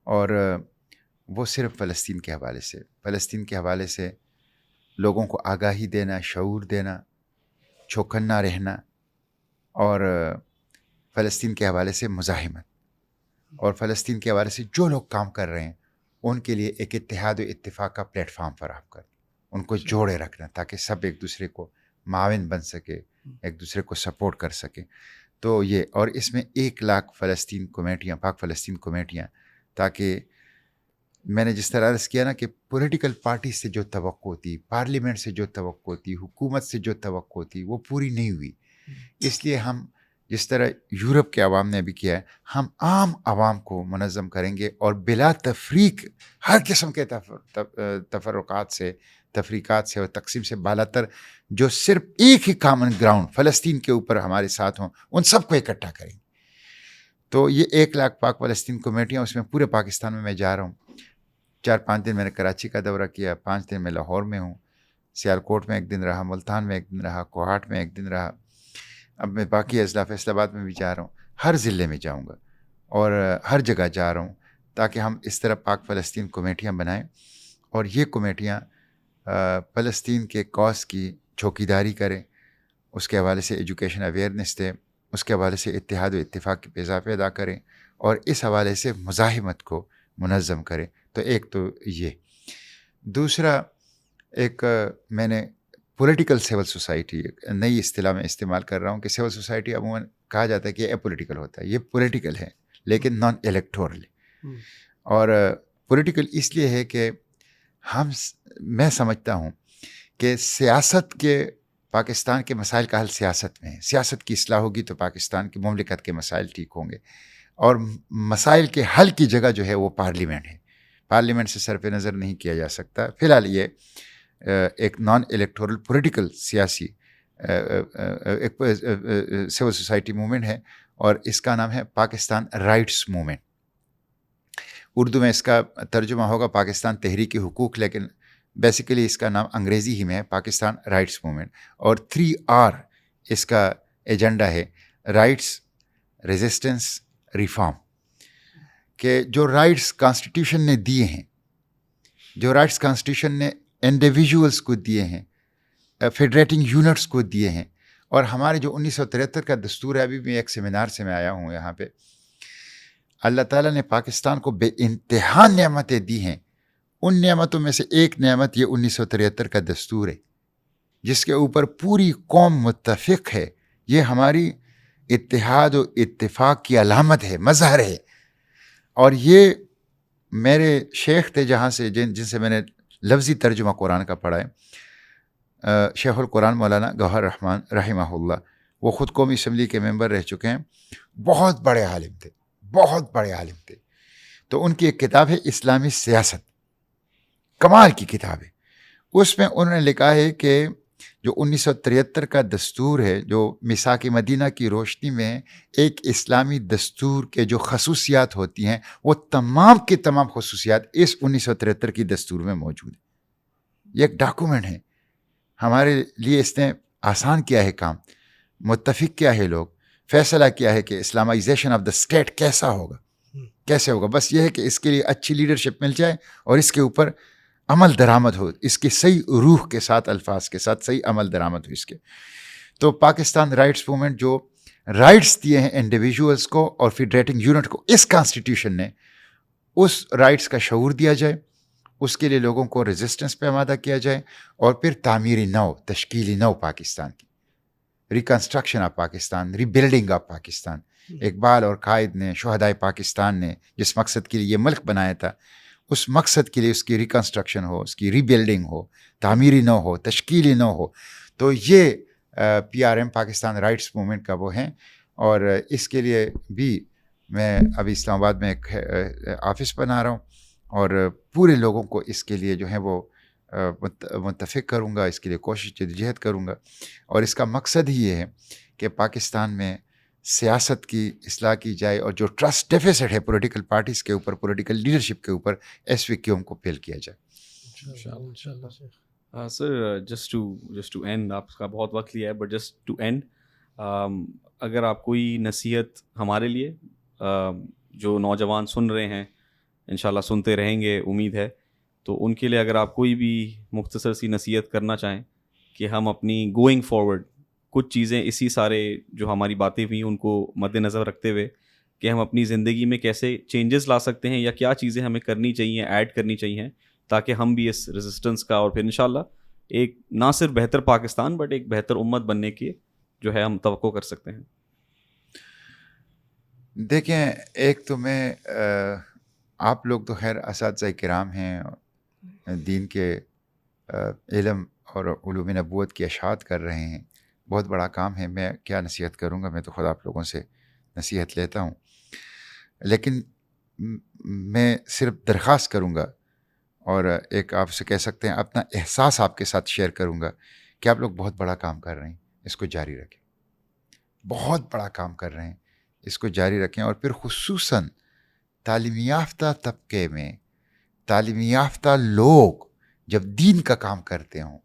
اور وہ صرف فلسطین کے حوالے سے لوگوں کو آگاہی دینا, شعور دینا, چوکنا رہنا, اور فلسطین کے حوالے سے مزاحمت, اور فلسطین کے حوالے سے جو لوگ کام کر رہے ہیں ان کے لیے ایک اتحاد و اتفاق کا پلیٹ فارم فراہم کر, ان کو جوڑے رکھنا تاکہ سب ایک دوسرے کو معاون بن سکے, ایک دوسرے کو سپورٹ کر سکے. تو یہ, اور اس میں 1 لاکھ فلسطین کمیٹیاں, پاک فلسطین کمیٹیاں, تاکہ میں نے جس طرح عرض کیا نا کہ پولیٹیکل پارٹی سے جو توقع ہوتی, پارلیمنٹ سے جو توقع ہوتی, حکومت سے جو توقع ہوتی, وہ پوری نہیں ہوئی. اس لیے ہم جس طرح یورپ کے عوام نے بھی کیا ہے, ہم عام عوام کو منظم کریں گے, اور بلا تفریق ہر قسم کے تفریقات سے اور تقسیم سے بالاتر جو صرف ایک ہی کامن گراؤنڈ فلسطین کے اوپر ہمارے ساتھ ہوں, ان سب کو اکٹھا کریں گے. تو یہ 1 لاکھ پاک فلسطین کمیٹیاں, اس میں پورے پاکستان میں جا رہا ہوں. 4-5 دن میں نے کراچی کا دورہ کیا, 5 دن میں لاہور میں ہوں, سیالکوٹ میں 1 دن رہا, ملتان میں 1 دن رہا, کوہاٹ میں 1 دن رہا. اب میں باقی اضلاع فیصل آباد میں بھی جا رہا ہوں. ہر ضلع میں جاؤں گا اور ہر جگہ جا رہا ہوں, تاکہ ہم اس طرح پاک فلسطین کمیٹیاں بنائیں, اور یہ کمیٹیاں فلسطین کے کاز کی چوکیداری کریں, اس کے حوالے سے ایجوکیشن اویئرنیس دیں, اس کے حوالے سے اتحاد و اتفاق کی اضافہ ادا کریں, اور اس حوالے سے مزاحمت کو منظم کریں. تو ایک تو یہ. دوسرا, ایک میں نے پولیٹیکل سول سوسائٹی, نئی اصطلاح میں استعمال کر رہا ہوں کہ سول سوسائٹی عموماً کہا جاتا ہے کہ یہ پولیٹیکل ہوتا ہے. یہ پولیٹیکل ہے لیکن نان الیکٹورل. اور پولیٹیکل اس لیے ہے کہ میں سمجھتا ہوں کہ سیاست کے, پاکستان کے مسائل کا حل سیاست میں ہے. سیاست کی اصلاح ہوگی تو پاکستان کی مملکت کے مسائل ٹھیک ہوں گے, اور مسائل کے حل کی جگہ جو ہے وہ پارلیمنٹ ہے. پارلیمنٹ سے صرف نظر نہیں کیا جا سکتا. فی الحال یہ ایک نان الیکٹورل پولیٹیکل سیاسی ایک سول سوسائٹی موومنٹ ہے, اور اس کا نام ہے پاکستان رائٹس موومنٹ. اردو میں اس کا ترجمہ ہوگا پاکستان تحریک حقوق, لیکن بیسیکلی اس کا نام انگریزی ہی میں ہے, پاکستان رائٹس موومنٹ. اور 3R اس کا ایجنڈا ہے, رائٹس, ریزسٹنس, ریفارم. کہ جو رائٹس کانسٹیٹیوشن نے دیے ہیں, جو رائٹس کانسٹیٹیوشن نے انڈیویجولس کو دیے ہیں, فیڈریٹنگ یونٹس کو دیے ہیں, اور ہمارے جو 1973 کا دستور ہے, ابھی بھی ایک سیمینار سے میں آیا ہوں یہاں پہ, اللہ تعالیٰ نے پاکستان کو بے انتہا نعمتیں دی ہیں. ان نعمتوں میں سے ایک نعمت یہ 1973 کا دستور ہے, جس کے اوپر پوری قوم متفق ہے. یہ ہماری اتحاد و اتفاق کی علامت ہے, مظہر ہے. اور یہ میرے شیخ تھے جہاں سے جن سے میں نے لفظی ترجمہ قرآن کا پڑھا ہے, شیخ القرآن مولانا گوہر رحمان رحمہ اللہ. وہ خود قومی اسمبلی کے ممبر رہ چکے ہیں, بہت بڑے عالم تھے, بہت بڑے عالم تھے. تو ان کی ایک کتاب ہے اسلامی سیاست, کمال کی کتاب ہے. اس میں انہوں نے لکھا ہے کہ جو 1973 کا دستور ہے, جو میثاق مدینہ کی روشنی میں ایک اسلامی دستور کے جو خصوصیات ہوتی ہیں, وہ تمام کی تمام خصوصیات اس 1973 کی دستور میں موجود ہیں. یہ ایک ڈاکومنٹ ہے, ہمارے لیے اس نے آسان کیا ہے کام. متفق کیا ہے لوگ, فیصلہ کیا ہے کہ اسلامائزیشن آف دا اسٹیٹ کیسا ہوگا, کیسے ہوگا. بس یہ ہے کہ اس کے لیے اچھی لیڈرشپ مل جائے اور اس کے اوپر عمل درآمد ہو, اس کی صحیح روح کے ساتھ, الفاظ کے ساتھ صحیح عمل درآمد ہو اس کے. تو پاکستان رائٹس موومنٹ جو رائٹس دیے ہیں انڈیویجولس کو اور فیڈریٹنگ یونٹ کو, اس کانسٹیٹیوشن نے اس رائٹس کا شعور دیا جائے, اس کے لیے لوگوں کو ریزسٹنس پہ آمادہ کیا جائے, اور پھر تعمیری نو, تشکیلی نو پاکستان کی, reconstruction of Pakistan, rebuilding of Pakistan. Iqbal اور قائد نے, شہدائے پاکستان نے جس مقصد کے لیے یہ ملک بنایا تھا, اس مقصد کے لیے اس کی ریکنسٹرکشن ہو, اس کی ری بلڈنگ ہو, تعمیری نو ہو, تشکیلی نو ہو. تو یہ PRM پاکستان رائٹس موومنٹ کا وہ ہیں، اور اس کے لیے بھی میں ابھی اسلام آباد میں ایک آفس بنا رہا ہوں، اور پورے لوگوں کو اس کے لیے جو ہے وہ متفق کروں گا، اس کے لیے کوشش جدوجہد کروں گا، اور اس کا مقصد ہی یہ ہے کہ پاکستان میں سیاست کی اصلاح کی جائے، اور جو ٹرسٹ ڈیفیسٹ ہے پولیٹیکل پارٹیز کے اوپر، پولیٹیکل لیڈرشپ کے اوپر، SVQM کو فیل کیا جائے. سر جسٹ ٹو اینڈ، آپ کا بہت وقت لیا ہے، بٹ جسٹ ٹو اینڈ، اگر آپ کوئی نصیحت ہمارے لیے جو نوجوان سن رہے ہیں، انشاءاللہ سنتے رہیں گے امید ہے، تو ان کے لیے اگر آپ کوئی بھی مختصر سی نصیحت کرنا چاہیں کہ ہم اپنی گوئنگ فارورڈ کچھ چیزیں اسی سارے جو ہماری باتیں ہوئیں ان کو مد نظر رکھتے ہوئے کہ ہم اپنی زندگی میں کیسے چینجز لا سکتے ہیں، یا کیا چیزیں ہمیں کرنی چاہیے، ایڈ کرنی چاہیے، تاکہ ہم بھی اس ریزسٹنس کا اور پھر انشاءاللہ ایک نہ صرف بہتر پاکستان بٹ ایک بہتر امت بننے کی جو ہے ہم توقع کر سکتے ہیں. دیکھیں، ایک تو میں آپ لوگ تو خیر اساتذہ کرام ہیں، دین کے علم اور علوم نبوت کی اشاعت کر رہے ہیں، بہت بڑا کام ہے. میں کیا نصیحت کروں گا، میں تو خود آپ لوگوں سے نصیحت لیتا ہوں، لیکن میں صرف درخواست کروں گا، اور ایک آپ سے کہہ سکتے ہیں اپنا احساس آپ کے ساتھ شیئر کروں گا کہ آپ لوگ بہت بڑا کام کر رہے ہیں، اس کو جاری رکھیں. بہت بڑا کام کر رہے ہیں، اس کو جاری رکھیں. اور پھر خصوصاً تعلیم یافتہ طبقے میں تعلیم یافتہ لوگ جب دین کا کام کرتے ہوں،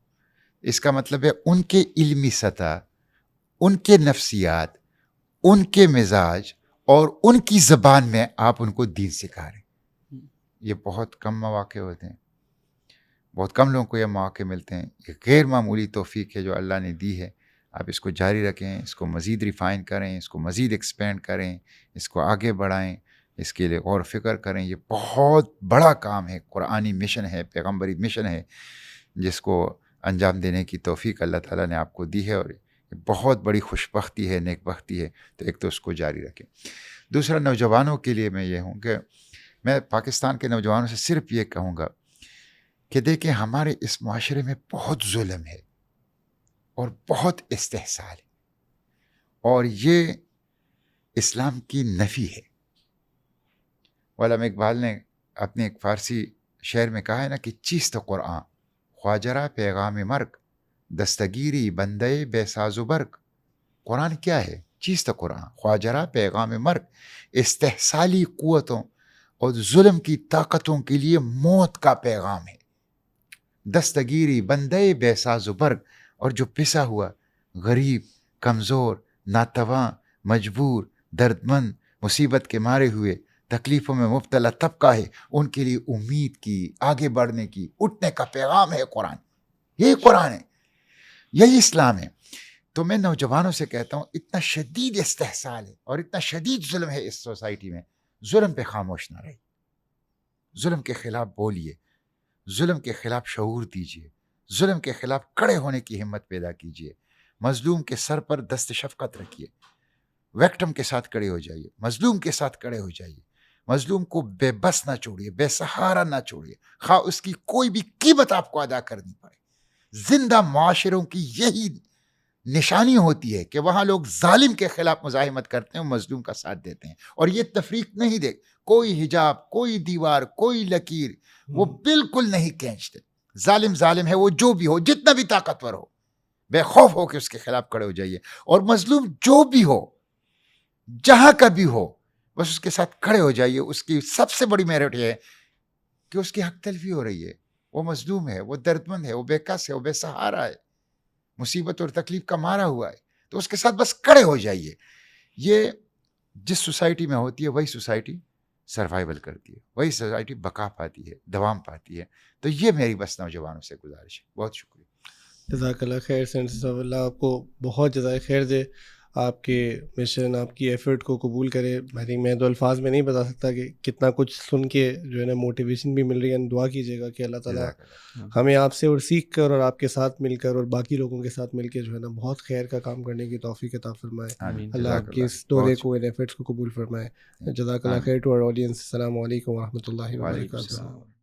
اس کا مطلب ہے ان کے علمی سطح، ان کے نفسیات، ان کے مزاج اور ان کی زبان میں آپ ان کو دین سکھا رہے ہیں. یہ بہت کم مواقع ہوتے ہیں، بہت کم لوگوں کو یہ مواقع ملتے ہیں. یہ غیر معمولی توفیق ہے جو اللہ نے دی ہے. آپ اس کو جاری رکھیں، اس کو مزید ریفائن کریں، اس کو مزید ایکسپینڈ کریں، اس کو آگے بڑھائیں، اس کے لیے غور و فکر کریں. یہ بہت بڑا کام ہے، قرآنی مشن ہے، پیغمبری مشن ہے، جس کو انجام دینے کی توفیق اللہ تعالیٰ نے آپ کو دی ہے، اور یہ بہت بڑی خوش بختی ہے، نیک بختی ہے. تو ایک تو اس کو جاری رکھیں. دوسرا، نوجوانوں کے لیے میں یہ ہوں کہ میں پاکستان کے نوجوانوں سے صرف یہ کہوں گا کہ دیکھیں، ہمارے اس معاشرے میں بہت ظلم ہے اور بہت استحصال ہے، اور یہ اسلام کی نفی ہے. علامہ اقبال نے اپنے ایک فارسی شعر میں کہا ہے نا کہ چیست قرآن خواجرہ پیغام مرگ دستگیری بندے بے ساز و برگ. قرآن کیا ہے؟ چیست قرآن خواجرہ پیغام مرگ، استحصالی قوتوں اور ظلم کی طاقتوں کے لیے موت کا پیغام ہے. دستگیری بندے بے ساز و برگ، اور جو پسا ہوا، غریب، کمزور، ناتواں، مجبور، درد مند، مصیبت کے مارے ہوئے، تکلیفوں میں مبتلا طبقہ ہے، ان کے لیے امید کی، آگے بڑھنے کی، اٹھنے کا پیغام ہے قرآن. یہی قرآن ہے، یہی اسلام ہے. تو میں نوجوانوں سے کہتا ہوں، اتنا شدید استحصال ہے اور اتنا شدید ظلم ہے اس سوسائٹی میں، ظلم پہ خاموش نہ رہیے، ظلم کے خلاف بولیے، ظلم کے خلاف شعور دیجیے، ظلم کے خلاف کھڑے ہونے کی ہمت پیدا کیجیے. مظلوم کے سر پر دست شفقت رکھیے، ویکٹم کے ساتھ کھڑے ہو جائیے، مظلوم کے ساتھ کھڑے ہو جائیے. مظلوم کو بے بس نہ چھوڑیے، بے سہارا نہ چھوڑیے، خواہ اس کی کوئی بھی قیمت آپ کو ادا کرنی پڑے. زندہ معاشروں کی یہی نشانی ہوتی ہے کہ وہاں لوگ ظالم کے خلاف مزاحمت کرتے ہیں، مظلوم کا ساتھ دیتے ہیں. اور یہ تفریق نہیں دے، کوئی حجاب، کوئی دیوار، کوئی لکیر، وہ بالکل نہیں کھینچتے. ظالم ظالم ہے، وہ جو بھی ہو، جتنا بھی طاقتور ہو، بے خوف ہو کے اس کے خلاف کھڑے ہو جائیے. اور مظلوم جو بھی ہو، جہاں کا بھی ہو، بس اس کے ساتھ کھڑے ہو جائیے. اس کی سب سے بڑی میرٹ یہ ہے کہ اس کی حق تلفی ہو رہی ہے، وہ مظلوم ہے، وہ درد مند ہے، وہ بے کس ہے، وہ بے سہارا ہے، مصیبت اور تکلیف کا مارا ہوا ہے. تو اس کے ساتھ بس کھڑے ہو جائیے. یہ جس سوسائٹی میں ہوتی ہے وہی سوسائٹی سروائیول کرتی ہے، وہی سوسائٹی بقا پاتی ہے، دوام پاتی ہے. تو یہ میری بس نوجوانوں سے گزارش ہے. بہت شکریہ. جزاک اللہ خیر سینٹر صاحب، اللہ آپ کو بہت جزائے خیر دے، آپ کے مشن، آپ کی ایفرٹ کو قبول کرے. میں تو الفاظ میں نہیں بتا سکتا کہ کتنا کچھ سن کے جو ہے نا موٹیویشن بھی مل رہی ہے. دعا کیجیے گا کہ اللہ تعالیٰ ہمیں آپ سے اور سیکھ کر اور آپ کے ساتھ مل کر اور باقی لوگوں کے ساتھ مل کے جو ہے نا بہت خیر کا کام کرنے کی توفیق عطا فرمائے. اللہ آپ کی اس دورے کو، ان ایفرٹس کو قبول فرمائے. جزاک اللہ خیر ٹو آور آڈینس. السلام علیکم و رحمۃ اللہ وبرکاتہ.